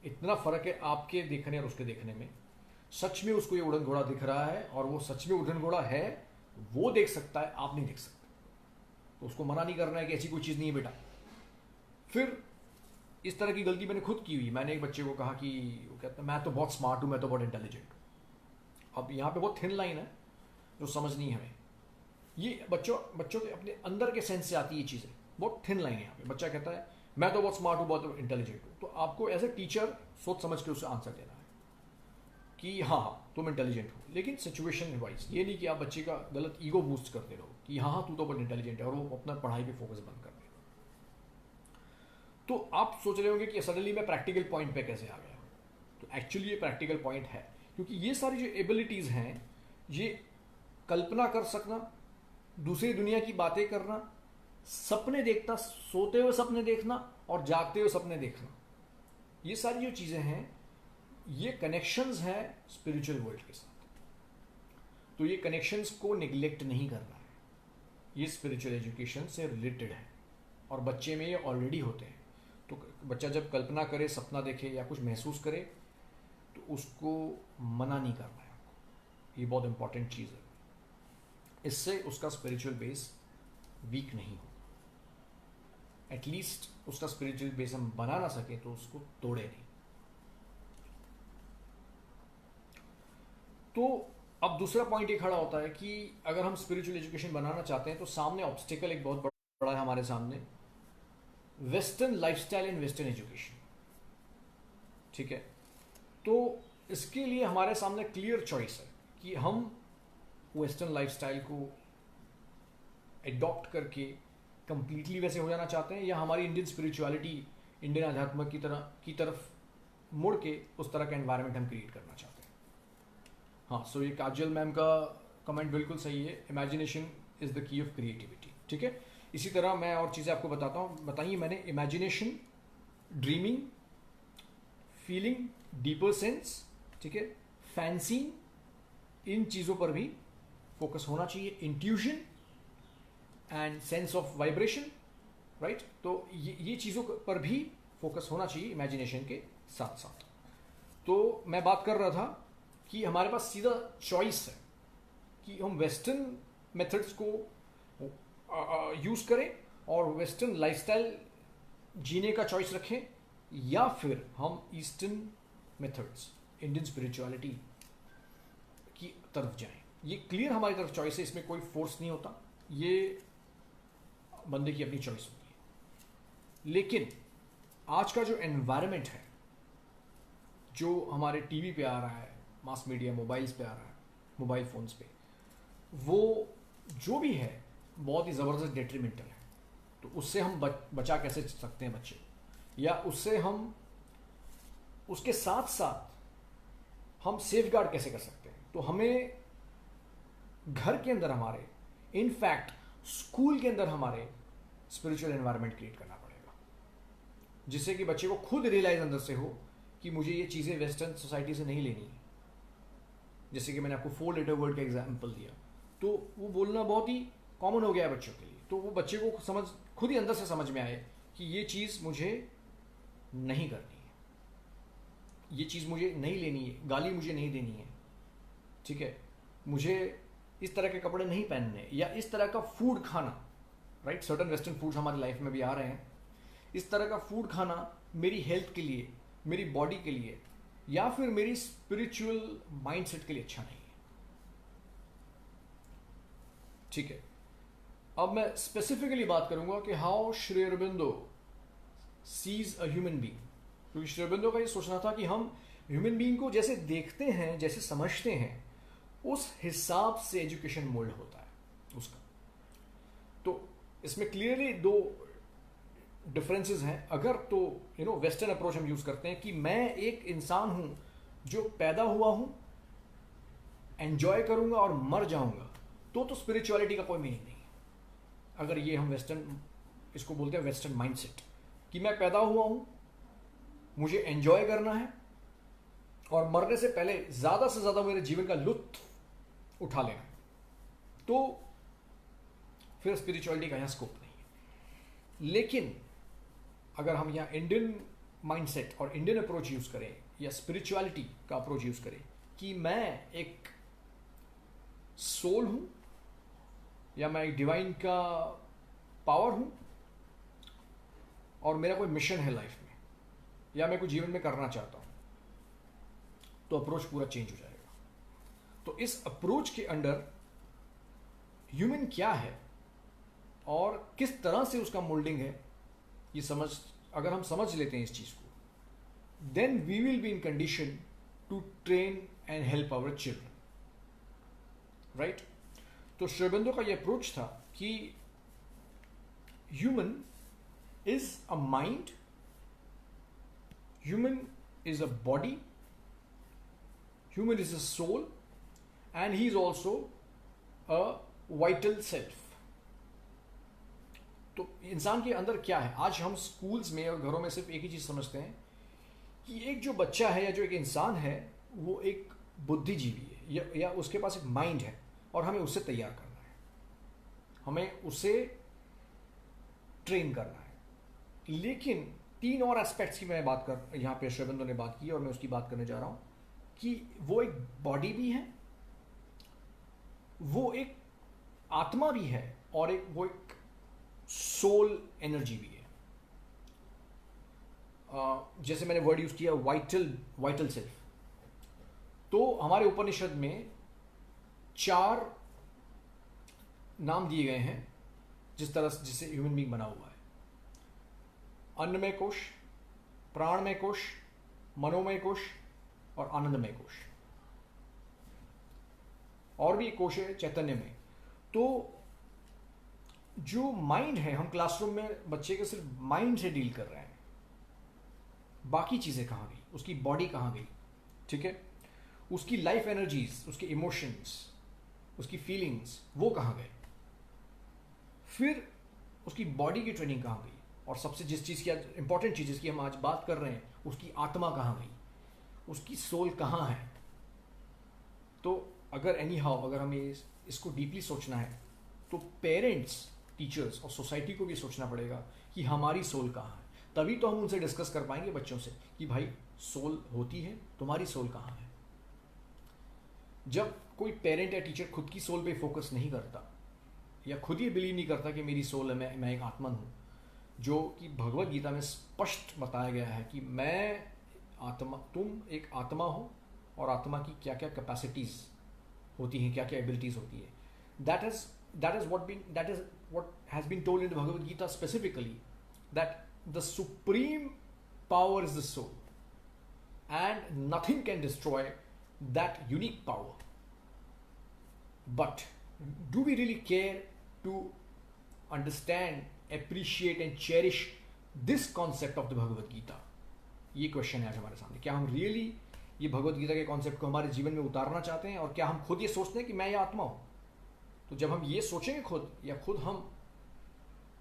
इतना फर्क है आपके देखने और उसके देखने में। सच में उसको ये उड़न घोड़ा दिख रहा है और वो सच में उड़न घोड़ा है, वो देख सकता है, आप नहीं देख सकते। तो उसको मना नहीं करना है कि ऐसी कोई चीज़ नहीं है बेटा। फिर इस तरह की गलती मैंने खुद की हुई। मैंने एक बच्चे को कहा कि वो कहता है मैं तो बहुत स्मार्ट हूँ, मैं तो बहुत इंटेलिजेंट हूँ। अब यहाँ पे बहुत थिन लाइन है जो समझनी है हमें। ये बच्चों के अपने अंदर के सेंस से आती है ये चीज़ें, बहुत थिन लाइन है यहाँ पे। बच्चा कहता है मैं तो बहुत स्मार्ट हूँ, बहुत इंटेलिजेंट हूँ, तो आपको एज ए टीचर सोच समझ के उसे आंसर देना है कि हाँ तुम इंटेलिजेंट हो, लेकिन सिचुएशन वाइज। ये नहीं कि आप बच्चे का गलत ईगो बूस्ट करते रहो कि हाँ तू तो बहुत इंटेलिजेंट है और वो अपना पढ़ाई पे फोकस बंद कर दे। तो आप सोच रहे होंगे कि सडनली मैं प्रैक्टिकल पॉइंट पे कैसे आ गया। तो एक्चुअली ये प्रैक्टिकल पॉइंट है, क्योंकि ये सारी जो एबिलिटीज़ हैं, ये कल्पना कर सकना, दूसरी दुनिया की बातें करना, सपने देखना, सोते हुए सपने देखना और जागते हुए सपने देखना, ये सारी जो चीज़ें हैं ये कनेक्शंस हैं स्पिरिचुअल वर्ल्ड के साथ। तो ये कनेक्शंस को निगलेक्ट नहीं करना है, ये स्पिरिचुअल एजुकेशन से रिलेटेड है और बच्चे में ये ऑलरेडी होते हैं। तो बच्चा जब कल्पना करे, सपना देखे या कुछ महसूस करे, तो उसको मना नहीं करना है आपको। ये बहुत इंपॉर्टेंट चीज़ है, इससे उसका स्पिरिचुअल बेस वीक नहीं हो। एटलीस्ट उसका स्पिरिचुअल बेस हम बना ना सके तो उसको तोड़े नहीं। तो अब दूसरा पॉइंट ये खड़ा होता है कि अगर हम स्पिरिचुअल एजुकेशन बनाना चाहते हैं तो सामने ऑब्स्टिकल एक बहुत बड़ा है हमारे सामने, western lifestyle and western education. ठीक है, तो इसके लिए हमारे सामने क्लियर चॉइस है कि हम वेस्टर्न लाइफस्टाइल को एडॉप्ट करके कंप्लीटली वैसे हो जाना चाहते हैं, या हमारी इंडियन स्पिरिचुअलिटी, इंडियन अध्यात्म की तरफ मुड़ के उस तरह का एनवायरनमेंट हम क्रिएट करना चाहते हैं। हाँ, सो ये काजल मैम का कमेंट बिल्कुल सही है, imagination is the key of creativity. ठीक है, इसी तरह मैं और चीज़ें आपको बताता हूँ। बताइए, मैंने imagination, dreaming, feeling, deeper sense, ठीक है, फैंसी, इन चीज़ों पर भी फोकस होना चाहिए। Intuition and sense of vibration, right, तो ये चीज़ों पर भी फोकस होना चाहिए इमेजिनेशन के साथ साथ। तो मैं बात कर रहा था कि हमारे पास सीधा चॉइस है कि हम वेस्टर्न मेथड्स को यूज़ करें और वेस्टर्न लाइफस्टाइल जीने का चॉइस रखें, या फिर हम ईस्टर्न मेथड्स, इंडियन स्पिरिचुअलिटी की तरफ जाएं। ये क्लियर हमारी तरफ चॉइस है, इसमें कोई फोर्स नहीं होता, ये बंदे की अपनी चॉइस होती है। लेकिन आज का जो एनवायरनमेंट है, जो हमारे टीवी पे आ रहा है, मास मीडिया, मोबाइल्स पे आ रहा है, मोबाइल फोन्स पे, वो जो भी है बहुत ही ज़बरदस्त डेट्रीमेंटल है। तो उससे हम बचा कैसे सकते हैं बच्चे, या उससे हम उसके साथ साथ हम सेफ गार्ड कैसे कर सकते हैं। तो हमें घर के अंदर हमारे, इनफैक्ट स्कूल के अंदर हमारे स्पिरिचुअल एनवायरनमेंट क्रिएट करना पड़ेगा, जिससे कि बच्चे को खुद रियलाइज अंदर से हो कि मुझे ये चीज़ें वेस्टर्न सोसाइटी से नहीं लेनी है। जैसे कि मैंने आपको 4 लेटर वर्ड का एग्जाम्पल दिया, तो वो बोलना बहुत ही कॉमन हो गया है बच्चों के लिए। तो वो बच्चे को खुद ही अंदर से समझ में आए कि ये चीज़ मुझे नहीं करनी है, ये चीज़ मुझे नहीं लेनी है, गाली मुझे नहीं देनी है, ठीक है, मुझे इस तरह के कपड़े नहीं पहनने, या इस तरह का फूड खाना, राइट, सर्टन वेस्टर्न फूड्स हमारी लाइफ में भी आ रहे हैं, इस तरह का फूड खाना मेरी हेल्थ के लिए, मेरी बॉडी के लिए, या फिर मेरी स्पिरिचुअल माइंडसेट के लिए अच्छा नहीं है। ठीक है, अब मैं स्पेसिफिकली बात करूंगा कि how Shri Aurobindo sees a human being, क्योंकि श्री अरबिंदो का ये सोचना था कि हम ह्यूमन बीइंग को जैसे देखते हैं, जैसे समझते हैं, उस हिसाब से एजुकेशन मोल्ड होता है उसका। तो इसमें क्लियरली दो डिफरेंसेस हैं। अगर तो वेस्टर्न अप्रोच हम यूज करते हैं कि मैं एक इंसान हूं जो पैदा हुआ हूं, एंजॉय करूंगा और मर जाऊंगा, तो स्पिरिचुअलिटी का कोई मीनिंग नहीं है। अगर ये हम वेस्टर्न, इसको बोलते हैं वेस्टर्न माइंडसेट, कि मैं पैदा हुआ हूं, मुझे एंजॉय करना है और मरने से पहले ज्यादा से ज्यादा मेरे जीवन का लुत्फ उठा लेना है, तो फिर स्पिरिचुअलिटी का यहां स्कोप नहीं है। लेकिन अगर हम यहाँ इंडियन माइंडसेट और इंडियन अप्रोच यूज करें, या स्पिरिचुअलिटी का अप्रोच यूज करें कि मैं एक सोल हूं, या मैं एक डिवाइन का पावर हूं और मेरा कोई मिशन है लाइफ में, या मैं कुछ जीवन में करना चाहता हूं, तो अप्रोच पूरा चेंज हो जाएगा। तो इस अप्रोच के अंडर ह्यूमन क्या है और किस तरह से उसका मोल्डिंग है, ये अगर हम समझ लेते हैं इस चीज को, then we will be in condition to train and help our children, right. तो श्री अरबिंदो का ये अप्रोच था कि human is a mind, human is a body, human is a soul, and he is also a vital self. तो इंसान के अंदर क्या है? आज हम स्कूल्स में और घरों में सिर्फ एक ही चीज समझते हैं कि एक जो बच्चा है या जो एक इंसान है वो एक बुद्धिजीवी है, या उसके पास एक माइंड है और हमें उससे तैयार करना है, हमें उसे ट्रेन करना है। लेकिन तीन और एस्पेक्ट्स की मैं बात कर, यहाँ पे श्री अरबिंदो ने बात की और मैं उसकी बात करने जा रहा हूं कि वो एक बॉडी भी है, वो एक आत्मा भी है, और वो एक सोल एनर्जी भी है। जैसे मैंने वर्ड यूज किया वाइटल सेल्फ, तो हमारे उपनिषद में 4 नाम दिए गए हैं जिससे ह्यूमन बीइंग बना हुआ है। अन्नमय कोश, प्राणमय कोश, मनोमय कोश और आनंदमय कोश। और भी कोश है चैतन्य में। तो जो माइंड है, हम क्लासरूम में बच्चे के सिर्फ माइंड से डील कर रहे हैं, बाकी चीजें कहां गई, उसकी बॉडी कहां गई, ठीक है, उसकी लाइफ एनर्जीज, उसके इमोशंस, उसकी फीलिंग्स, वो कहां गए, फिर उसकी बॉडी की ट्रेनिंग कहां गई, और सबसे जिस चीज की इंपॉर्टेंट चीज जिसकी हम आज बात कर रहे हैं, उसकी आत्मा कहां गई, उसकी सोल कहां है। तो अगर अगर हमें इसको डीपली सोचना है, तो पेरेंट्स, टीचर्स और सोसाइटी को भी सोचना पड़ेगा कि हमारी सोल कहाँ है। तभी तो हम उनसे डिस्कस कर पाएंगे बच्चों से कि भाई सोल होती है, तुम्हारी सोल कहाँ है। जब कोई पेरेंट या टीचर खुद की सोल पे फोकस नहीं करता, या खुद ये बिलीव नहीं करता कि मेरी सोल है, मैं एक आत्मा हूँ, जो कि भगवत गीता में स्पष्ट बताया गया है कि मैं आत्मा, तुम एक आत्मा हो, और आत्मा की क्या क्या कैपेसिटीज होती हैं, क्या क्या एबिलिटीज होती है। that is what has been told in the Bhagavad Gita specifically, that the supreme power is the soul, and nothing can destroy that unique power. But do we really care to understand, appreciate and cherish this concept of the Bhagavad Gita? ये question है आज हमारे सामने। क्या हम really ये भगवत गीता के concept को हमारे जीवन में उतारना चाहते हैं, और क्या हम खुद ये सोचते हैं कि मैं ये आत्मा हूं? तो जब हम ये सोचेंगे खुद, या खुद हम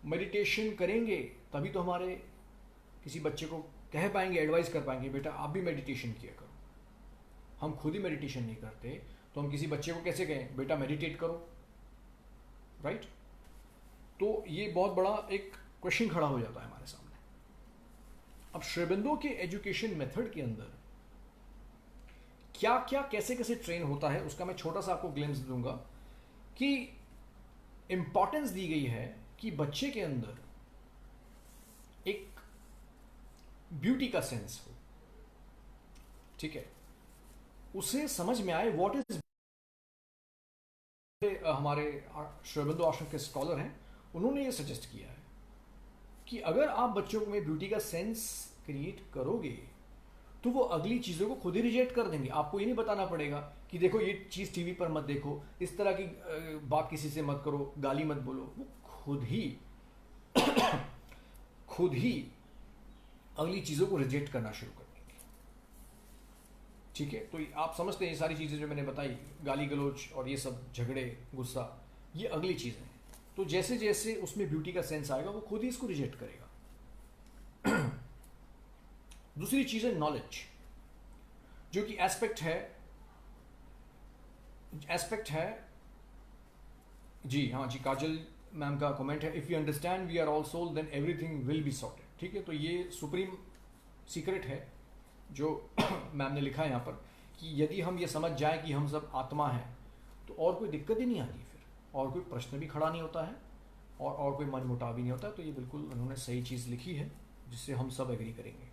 मेडिटेशन करेंगे, तभी तो हमारे किसी बच्चे को कह पाएंगे, एडवाइस कर पाएंगे, बेटा आप भी मेडिटेशन किया करो। हम खुद ही मेडिटेशन नहीं करते, तो हम किसी बच्चे को कैसे कहें बेटा मेडिटेट करो, राइट? तो ये बहुत बड़ा एक क्वेश्चन खड़ा हो जाता है हमारे सामने। अब श्री अरबिंदो के एजुकेशन मेथड के अंदर क्या क्या कैसे कैसे ट्रेन होता है, उसका मैं छोटा सा आपको ग्लिम्स दूंगा कि इंपॉर्टेंस दी गई है कि बच्चे के अंदर एक ब्यूटी का सेंस हो, ठीक है, उसे समझ में आए व्हाट इज। हमारे श्री अरबिंदो आश्रम के स्कॉलर हैं, उन्होंने ये सजेस्ट किया है कि अगर आप बच्चों में ब्यूटी का सेंस क्रिएट करोगे तो वो अगली चीज़ों को खुद ही रिजेक्ट कर देंगे। आपको ये नहीं बताना पड़ेगा कि देखो ये चीज़ टीवी पर मत देखो, इस तरह की बात किसी से मत करो, गाली मत बोलो। वो खुद ही खुद ही अगली चीज़ों को रिजेक्ट करना शुरू कर देंगे। ठीक है, तो आप समझते हैं ये सारी चीज़ें जो मैंने बताई, गाली गलौज और ये सब झगड़े, गुस्सा, ये अगली चीज़ें हैं। तो जैसे जैसे उसमें ब्यूटी का सेंस आएगा वो खुद ही इसको रिजेक्ट करेगा। दूसरी चीज़ है नॉलेज, जो कि एस्पेक्ट है जी हाँ जी, काजल मैम का कमेंट है, if you understand we are all soul then everything will be sorted. ठीक है, तो ये सुप्रीम सीक्रेट है जो मैम ने लिखा है यहाँ पर, कि यदि हम ये समझ जाए कि हम सब आत्मा हैं तो और कोई दिक्कत ही नहीं आती, फिर और कोई प्रश्न भी खड़ा नहीं होता है और कोई मन मुटाव भी नहीं होता। तो ये बिल्कुल उन्होंने सही चीज़ लिखी है जिससे हम सब एग्री करेंगे।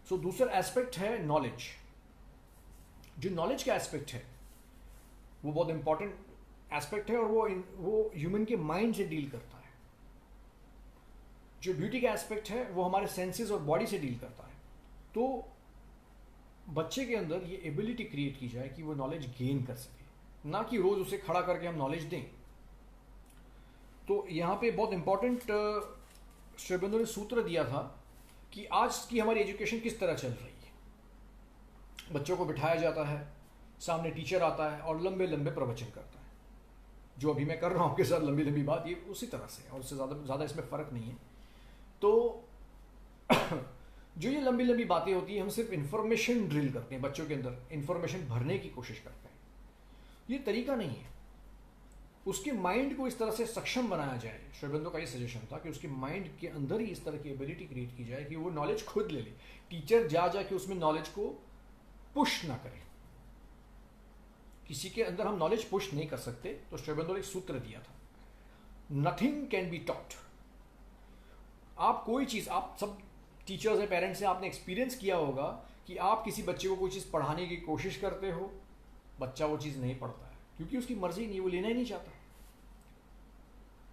सो दूसरा एस्पेक्ट है नॉलेज। जो नॉलेज का एस्पेक्ट है वो बहुत इंपॉर्टेंट एस्पेक्ट है और वो ह्यूमन के माइंड से डील करता है। जो ब्यूटी का एस्पेक्ट है वो हमारे सेंसेस और बॉडी से डील करता है। तो बच्चे के अंदर ये एबिलिटी क्रिएट की जाए कि वो नॉलेज गेन कर सके, ना कि रोज उसे खड़ा करके हम नॉलेज दें। तो यहाँ पे बहुत इंपॉर्टेंट श्री अरबिंदो ने सूत्र दिया था कि आज की हमारी एजुकेशन किस तरह चल रही है। बच्चों को बिठाया जाता है, सामने टीचर आता है और लंबे लंबे प्रवचन करता है, जो अभी मैं कर रहा हूँ आपके साथ लंबी लंबी बात, ये उसी तरह से और उससे ज़्यादा इसमें फ़र्क नहीं है। तो जो ये लंबी लंबी बातें होती हैं, हम सिर्फ इन्फॉर्मेशन ड्रिल करते हैं, बच्चों के अंदर इन्फॉर्मेशन भरने की कोशिश करते हैं। ये तरीका नहीं है। उसके माइंड को इस तरह से सक्षम बनाया जाए। श्री अरबिंदो का ये सजेशन था कि उसके माइंड के अंदर ही इस तरह की एबिलिटी क्रिएट की जाए कि वो नॉलेज खुद ले ले, टीचर जा के उसमें नॉलेज को पुश ना करे। किसी के अंदर हम नॉलेज पुश नहीं कर सकते। तो श्री अरबिंदो ने एक सूत्र दिया था, नथिंग कैन बी टॉट। आप कोई चीज़, आप सब टीचर्स हैं, पेरेंट्स हैं, आपने एक्सपीरियंस किया होगा कि आप किसी बच्चे को कोई चीज़ पढ़ाने की कोशिश करते हो, बच्चा वो चीज़ नहीं पढ़ता है क्योंकि उसकी मर्जी नहीं, वो लेना ही नहीं चाहता।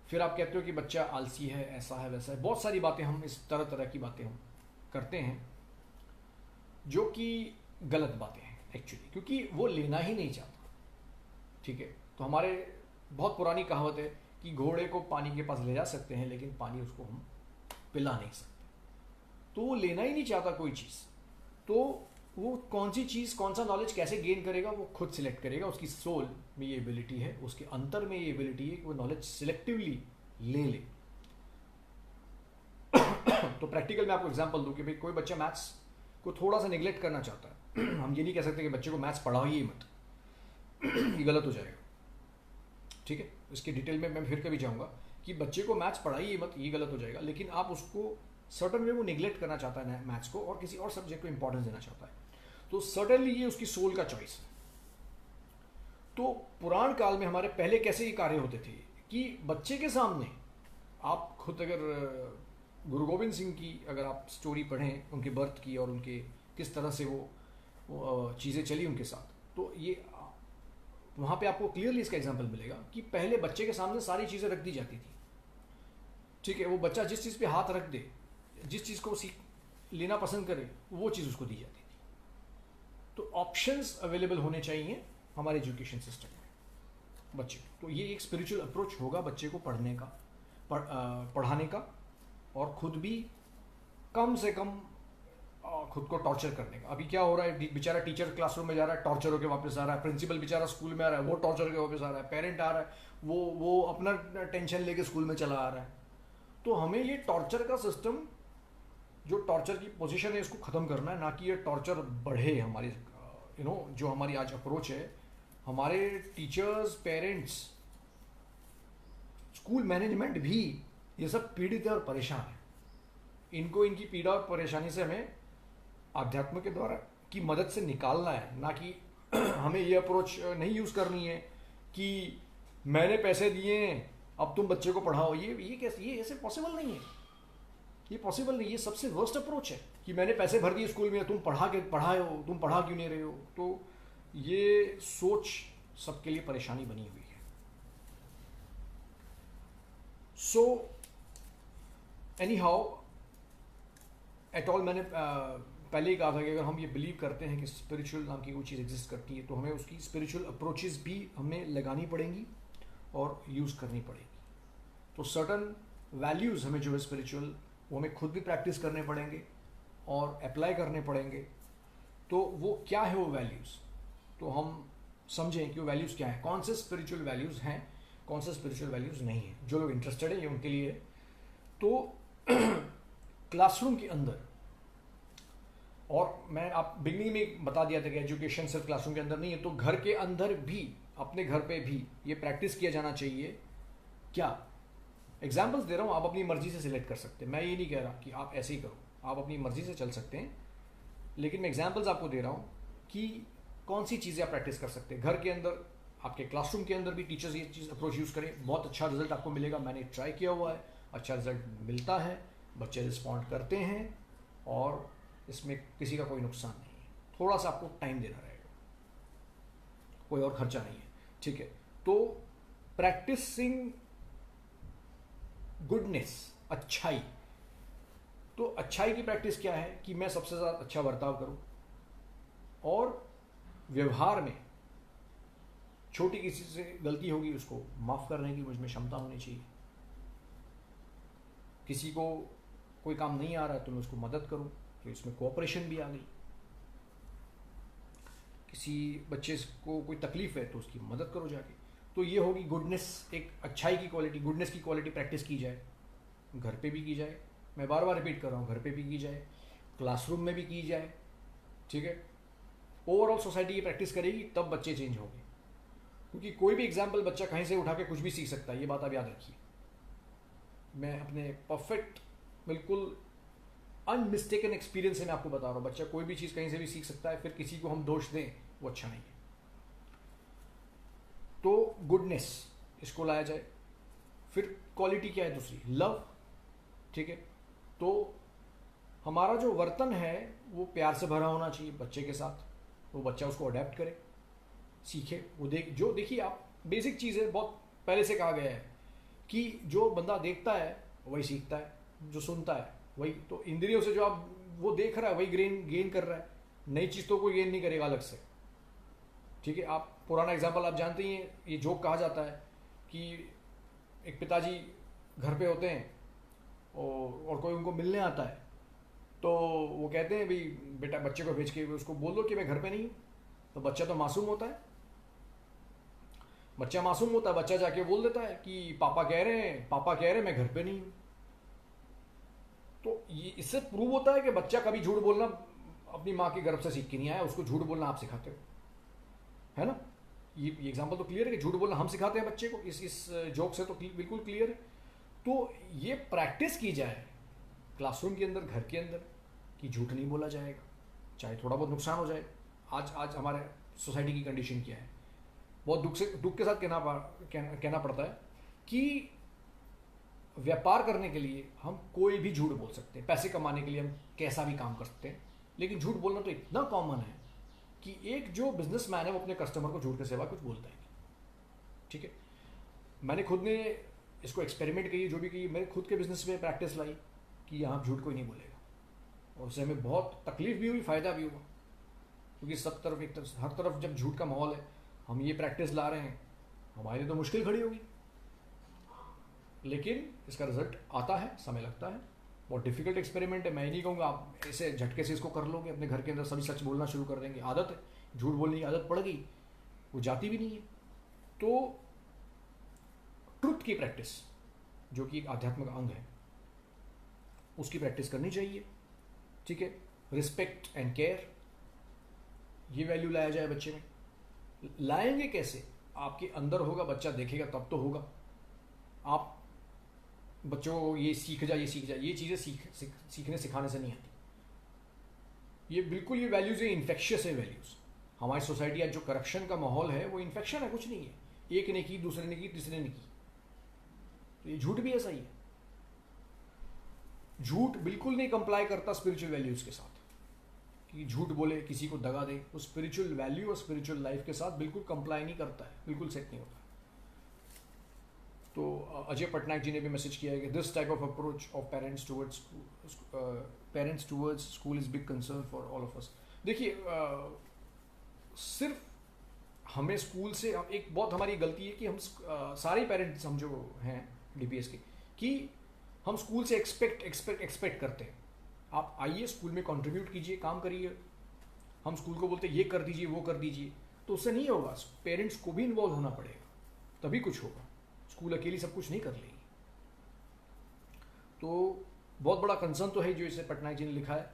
फिर आप कहते हो कि बच्चा आलसी है, ऐसा है, वैसा है, बहुत सारी बातें हम इस तरह की बातें हम करते हैं जो कि गलत बातें हैं एक्चुअली, क्योंकि वो लेना ही नहीं चाहता। ठीक है, तो हमारे बहुत पुरानी कहावत है कि घोड़े को पानी के पास ले जा सकते हैं लेकिन पानी उसको हम पिला नहीं सकते। तो वो लेना ही नहीं चाहता कोई चीज़, तो वो कौन सी चीज़, कौन सा नॉलेज कैसे गेन करेगा वो खुद सिलेक्ट करेगा। उसकी सोल में ये एबिलिटी है, उसके अंतर में ये एबिलिटी है कि वो नॉलेज सिलेक्टिवली ले ले। तो प्रैक्टिकल में आपको एग्जांपल दूं कि भाई कोई बच्चा मैथ्स को थोड़ा सा निगलेक्ट करना चाहता है। हम ये नहीं कह सकते कि बच्चे को मैथ्स पढ़ाइए मत, ये गलत हो जाएगा। ठीक है, इसके डिटेल में मैं फिर कभी जाऊँगा कि बच्चे को मैथ्स पढ़ाइए मत, ये गलत हो जाएगा। लेकिन आप उसको सर्टन वे वो निगलेक्ट करना चाहता है मैथ्स को और किसी और सब्जेक्ट को इंपॉर्टेंस देना चाहता है, तो सर्टनली ये उसकी सोल का चॉइस है। तो पुराण काल में हमारे पहले कैसे ये कार्य होते थे कि बच्चे के सामने, आप खुद अगर गुरु गोविंद सिंह की अगर आप स्टोरी पढ़ें, उनके बर्थ की और उनके किस तरह से वो चीज़ें चली उनके साथ, तो ये वहाँ पे आपको क्लियरली इसका एग्जांपल मिलेगा कि पहले बच्चे के सामने सारी चीज़ें रख दी जाती थी। ठीक है, वो बच्चा जिस चीज़ पे हाथ रख दे, जिस चीज़ को सीख लेना पसंद करे, वो चीज़ उसको दी जाती थी। तो ऑप्शंस अवेलेबल होने चाहिए हमारे एजुकेशन सिस्टम में बच्चे को। तो ये एक स्पिरिचुअल अप्रोच होगा बच्चे को पढ़ने का, पढ़ाने का, और खुद भी कम से कम खुद को टॉर्चर करने का। अभी क्या हो रहा है, बेचारा टीचर क्लासरूम में जा रहा है, टॉर्चर होकर वापस आ रहा है, प्रिंसिपल बेचारा स्कूल में आ रहा है, वो टॉर्चर होकर वापस आ रहा है, पेरेंट आ रहा है, वो अपना टेंशन लेके स्कूल में चला आ रहा है। तो हमें ये टॉर्चर का सिस्टम, जो टॉर्चर की पोजीशन है, इसको ख़त्म करना है, ना कि ये टॉर्चर बढ़े। हमारी जो हमारी आज अप्रोच है, हमारे टीचर्स, पेरेंट्स, स्कूल मैनेजमेंट भी ये सब पीड़ित है और परेशान है। इनको इनकी पीड़ा और परेशानी से हमें आध्यात्म के द्वारा की मदद से निकालना है, ना कि हमें ये अप्रोच नहीं यूज़ करनी है कि मैंने पैसे दिए हैं अब तुम बच्चे को पढ़ाओ। ये कैसे, ये ऐसे पॉसिबल नहीं है, ये पॉसिबल नहीं। ये सबसे वर्स्ट अप्रोच है कि मैंने पैसे भर दिए स्कूल में, तुम पढ़ाए हो, तुम पढ़ा क्यों नहीं रहे हो। तो ये सोच सबके लिए परेशानी बनी हुई है। So any how, at all मैंने पहले ही कहा था कि अगर हम ये बिलीव करते हैं कि स्पिरिचुअल नाम की कोई चीज़ एग्जिस्ट करती है तो हमें उसकी स्पिरिचुअल अप्रोचेस भी हमें लगानी पड़ेंगी और यूज़ करनी पड़ेगी। तो सर्टन वैल्यूज़ हमें जो है स्पिरिचुअल वो हमें खुद भी प्रैक्टिस करने पड़ेंगे और अप्लाई करने पड़ेंगे। तो वो क्या है वो वैल्यूज़, तो हम समझें कि वो वैल्यूज़ क्या है, कौन से स्पिरिचुअल वैल्यूज़ हैं, कौन से स्पिरिचुअल वैल्यूज़ नहीं हैं। जो लोग इंटरेस्टेड हैं ये उनके लिए है। तो क्लासरूम के अंदर, और मैं आप बिगनिंग में बता दिया था कि एजुकेशन सिर्फ क्लासरूम के अंदर नहीं है, तो घर के अंदर भी, अपने घर पे भी ये प्रैक्टिस किया जाना चाहिए। क्या एग्जाम्पल्स दे रहा हूँ, आप अपनी मर्जी से सिलेक्ट कर सकते हैं। मैं ये नहीं कह रहा कि आप ऐसे ही करो, आप अपनी मर्जी से चल सकते हैं, लेकिन मैं एग्जाम्पल्स आपको दे रहा हूँ कि कौन सी चीज़ें आप प्रैक्टिस कर सकते हैं। घर के अंदर, आपके क्लासरूम के अंदर भी टीचर्स ये चीज़ अप्रोच यूज़ करें, बहुत अच्छा रिजल्ट आपको मिलेगा। मैंने ट्राई किया हुआ है, अच्छा रिजल्ट मिलता है, बच्चे रिस्पॉन्ड करते हैं और इसमें किसी का कोई नुकसान नहीं है। थोड़ा सा आपको टाइम देना रहेगा, कोई और खर्चा नहीं है, ठीक है। तो प्रैक्टिसिंग गुडनेस, अच्छाई, तो अच्छाई की प्रैक्टिस क्या है कि मैं सबसे ज़्यादा अच्छा बर्ताव करूं और व्यवहार में छोटी किसी से गलती होगी उसको माफ़ करने की मुझ में क्षमता होनी चाहिए। किसी को कोई काम नहीं आ रहा है तो मैं उसको मदद करूं, तो इसमें कोऑपरेशन भी आ गई। किसी बच्चे को कोई तकलीफ है तो उसकी मदद करो जाके। तो ये होगी गुडनेस, एक अच्छाई की क्वालिटी, गुडनेस की क्वालिटी प्रैक्टिस की जाए, घर पे भी की जाए, मैं बार बार रिपीट कर रहा हूँ, घर पे भी की जाए, क्लासरूम में भी की जाए, ठीक है। ओवरऑल सोसाइटी की प्रैक्टिस करेगी तब बच्चे चेंज होंगे, क्योंकि कोई भी एग्जाम्पल बच्चा कहीं से उठा के कुछ भी सीख सकता है, ये बात आप याद रखिए। मैं अपने परफेक्ट, बिल्कुल अनमिस्टेकन एक्सपीरियंस से मैं आपको बता रहा हूँ, बच्चा कोई भी चीज़ कहीं से भी सीख सकता है। फिर किसी को हम दोष दें वो अच्छा नहीं है। तो गुडनेस, इसको लाया जाए। फिर क्वालिटी क्या है दूसरी, लव, ठीक है। तो हमारा जो वर्तन है वो प्यार से भरा होना चाहिए बच्चे के साथ, वो बच्चा उसको अडेप्ट करे, सीखे। वो देखिए आप, बेसिक चीज़ है, बहुत पहले से कहा गया है कि जो बंदा देखता है वही सीखता है, जो सुनता है वही। तो इंद्रियों से जो आप वो देख रहा है वही गेन कर रहा है, नई चीज़ तो कोई गेन नहीं करेगा अलग से, ठीक है। आप पुराना एग्जाम्पल आप जानते ही हैं, ये जोक कहा जाता है कि एक पिताजी घर पे होते हैं और कोई उनको मिलने आता है, तो वो कहते हैं भाई बेटा बच्चे को भेज के उसको बोल दो कि मैं घर पे नहीं हूँ। तो बच्चा तो मासूम होता है, बच्चा जाके बोल देता है कि पापा कह रहे हैं मैं घर पे नहीं हूँ। तो ये इससे प्रूव होता है कि बच्चा कभी झूठ बोलना अपनी माँ के गर्भ से सीख के नहीं आया, उसको झूठ बोलना आप सिखाते हो, है ना। ये एग्जाम्पल तो क्लियर है कि झूठ बोलना हम सिखाते हैं बच्चे को, इस जोक से तो बिल्कुल क्लियर है। तो ये प्रैक्टिस की जाए क्लासरूम के अंदर, घर के अंदर, कि झूठ नहीं बोला जाएगा, चाहे थोड़ा बहुत नुकसान हो जाए। आज हमारे सोसाइटी की कंडीशन क्या है, बहुत दुख के साथ कहना पड़ता है कि व्यापार करने के लिए हम कोई भी झूठ बोल सकते हैं, पैसे कमाने के लिए हम कैसा भी काम कर सकते हैं, लेकिन झूठ बोलना तो इतना कॉमन है कि एक जो बिजनेसमैन है वो अपने कस्टमर को झूठ के सिवा कुछ बोलता है, ठीक है। मैंने खुद ने इसको एक्सपेरिमेंट की, जो भी की, मैंने खुद के बिजनेस में प्रैक्टिस लाई कि यहाँ झूठ कोई नहीं बोलेगा, और उससे हमें बहुत तकलीफ भी हुई, फ़ायदा भी हुआ, क्योंकि सब तरफ हर तरफ जब झूठ का माहौल है, हम ये प्रैक्टिस ला रहे हैं, हमारे लिए तो मुश्किल खड़ी होगी, लेकिन इसका रिजल्ट आता है, समय लगता है। बहुत डिफिकल्ट एक्सपेरिमेंट है, मैं नहीं कहूँगा आप ऐसे झटके से इसको कर लोगे, अपने घर के अंदर सभी सच बोलना शुरू कर देंगे। आदत है, झूठ बोलने की आदत पड़ गई, वो जाती भी नहीं है। तो ट्रुथ की प्रैक्टिस, जो कि एक आध्यात्मिक अंग है, उसकी प्रैक्टिस करनी चाहिए, ठीक है। रिस्पेक्ट एंड केयर, ये वैल्यू लाया जाए बच्चे में। लाएंगे कैसे, आपके अंदर होगा, बच्चा देखेगा तब तो होगा। आप बच्चों को ये सीख जा, ये चीज़ें सीखने सिखाने से नहीं आती। ये बिल्कुल, ये वैल्यूज़ है, इन्फेक्शियस है वैल्यूज़। हमारी सोसाइटी आज जो करप्शन का माहौल है वो इन्फेक्शन है, कुछ नहीं है। एक ने की, दूसरे ने की, तीसरे ने की। तो ये झूठ भी ऐसा ही है। झूठ बिल्कुल नहीं कंप्लाई करता स्पिरिचुअल वैल्यूज़ के साथ, कि झूठ बोले, किसी को दगा दे, वो स्पिरिचुअल वैल्यू और स्पिरिचुअल लाइफ के साथ बिल्कुल कंप्लाई नहीं करता है, बिल्कुल सेट नहीं होता। तो अजय पटनायक जी ने भी मैसेज किया है कि this type of approach of parents towards school is big concern for all of us. देखिए, सिर्फ हमें स्कूल से एक बहुत हमारी गलती है कि हम सारे पेरेंट्स हम जो हैं डीपीएस के, कि हम स्कूल से एक्सपेक्ट करते हैं. आप आइए स्कूल में कंट्रीब्यूट कीजिए, काम करिए. हम स्कूल को बोलते हैं ये कर दीजिए वो कर दीजिए, तो उससे नहीं होगा. पेरेंट्स को भी इन्वॉल्व होना पड़ेगा, तभी कुछ होगा. स्कूल अकेली सब कुछ नहीं कर लेगी. तो बहुत बड़ा कंसर्न तो है जो इसे पटनायक जी ने लिखा है,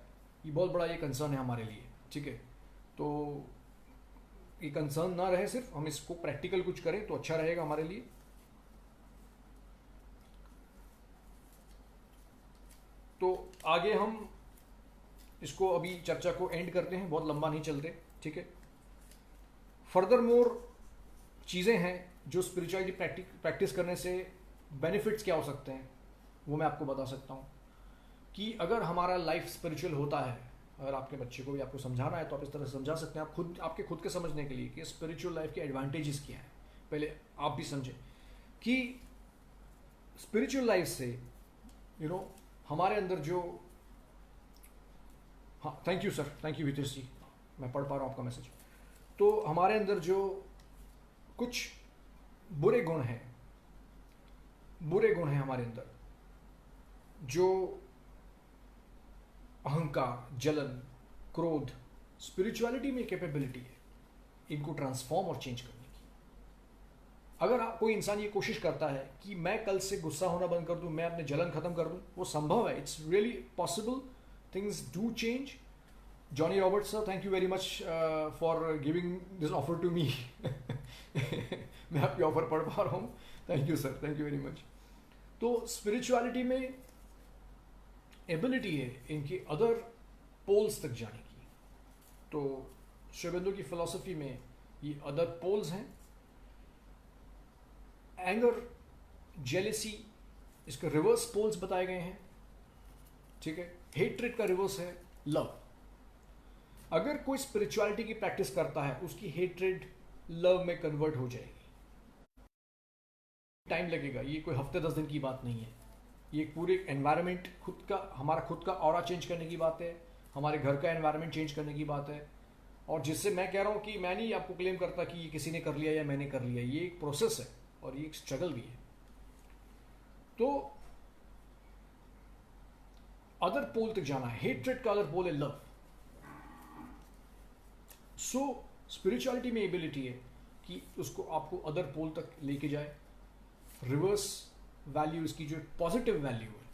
ये बहुत बड़ा ये कंसर्न है हमारे लिए. ठीक है, तो ये कंसर्न ना रहे, सिर्फ हम इसको प्रैक्टिकल कुछ करें तो अच्छा रहेगा हमारे लिए. तो आगे हम इसको अभी चर्चा को एंड करते हैं, बहुत लंबा नहीं चलते. ठीक है, फर्दर मोर चीज़ें हैं जो स्पिरिचुअलिटी प्रैक्टिस करने से बेनिफिट्स क्या हो सकते हैं, वो मैं आपको बता सकता हूँ. कि अगर हमारा लाइफ स्पिरिचुअल होता है, अगर आपके बच्चे को भी आपको समझाना है तो आप इस तरह से समझा सकते हैं. आप खुद आपके खुद के समझने के लिए कि स्पिरिचुअल लाइफ के एडवांटेजेस क्या हैं, पहले आप भी समझें कि स्पिरिचुअल लाइफ से हमारे अंदर जो, हाँ thank you sir, thank you Hitesh ji, मैं पढ़ पा रहा हूँ आपका मैसेज. तो हमारे अंदर जो कुछ बुरे गुण हैं हमारे अंदर, जो अहंकार, जलन, क्रोध, स्पिरिचुअलिटी में कैपेबिलिटी है इनको ट्रांसफॉर्म और चेंज करने की. अगर कोई इंसान ये कोशिश करता है कि मैं कल से गुस्सा होना बंद कर दूं, मैं अपने जलन खत्म कर दूं, वो संभव है. It's really possible. Things do change. Johnny Roberts sir, thank you very much for giving this offer to me. मैं आपकी ऑफर पढ़ पा रहा हूँ. Thank you sir, thank you very much. तो स्पिरिचुअलिटी में एबिलिटी है इनकी अदर पोल्स तक जाने की. तो श्री अरबिंदो की फिलॉसफी में ये अदर पोल्स हैं. एंगर, जेलेसी, इसके रिवर्स पोल्स बताए गए हैं. ठीक है, हेट्रेड का रिवर्स है लव. अगर कोई स्पिरिचुअलिटी की प्रैक्टिस करता है, उसकी हेट्रेड लव में कन्वर्ट हो जाएगी. टाइम लगेगा, ये कोई हफ्ते 10 दिन की बात नहीं है. ये पूरे एनवायरनमेंट, हमारा खुद का ऑरा चेंज करने की बात है, हमारे घर का एनवायरनमेंट चेंज करने की बात है. और जिससे मैं कह रहा हूँ कि मैं नहीं आपको क्लेम करता कि ये किसी ने कर लिया या मैंने कर लिया. ये एक प्रोसेस है और ये एक स्ट्रगल भी है. तो अदर पोल तक जाना है. हेट्रेड का अदर पोल है लव. सो स्पिरिचुअलिटी में एबिलिटी है कि उसको आपको अदर पोल तक लेके जाए. रिवर्स वैल्यू इसकी जो पॉजिटिव वैल्यू है,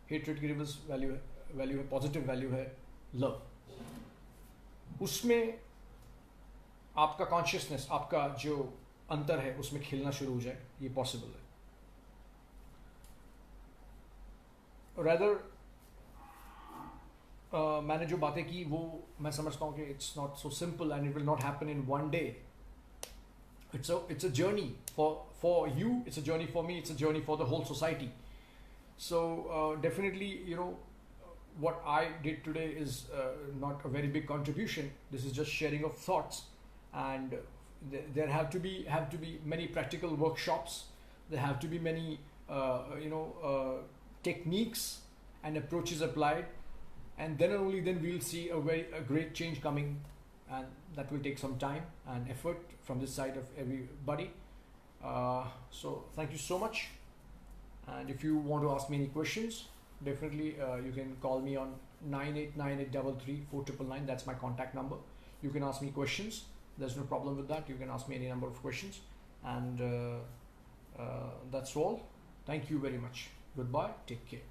हेट्रेड की रिवर्स वैल्यू है पॉजिटिव वैल्यू है लव. उसमें आपका कॉन्शियसनेस, आपका जो अंतर है उसमें खिलना शुरू हो जाए. ये पॉसिबल है. रैदर मैंने जो बातें की वो मैं समझता हूँ कि it's not so simple and it will not happen in one day. It's a journey for you, it's a journey for me, it's a journey for the whole society. So definitely, what I did today is not a very big contribution. This is just sharing of thoughts, and there have to be many practical workshops. There have to be many techniques and approaches applied, and then only then we'll see a great change coming. And that will take some time and effort from this side of everybody. So thank you so much. And if you want to ask me any questions, definitely you can call me on 9898333499. That's my contact number. You can ask me questions. There's no problem with that. You can ask me any number of questions. And that's all. Thank you very much. Goodbye. Take care.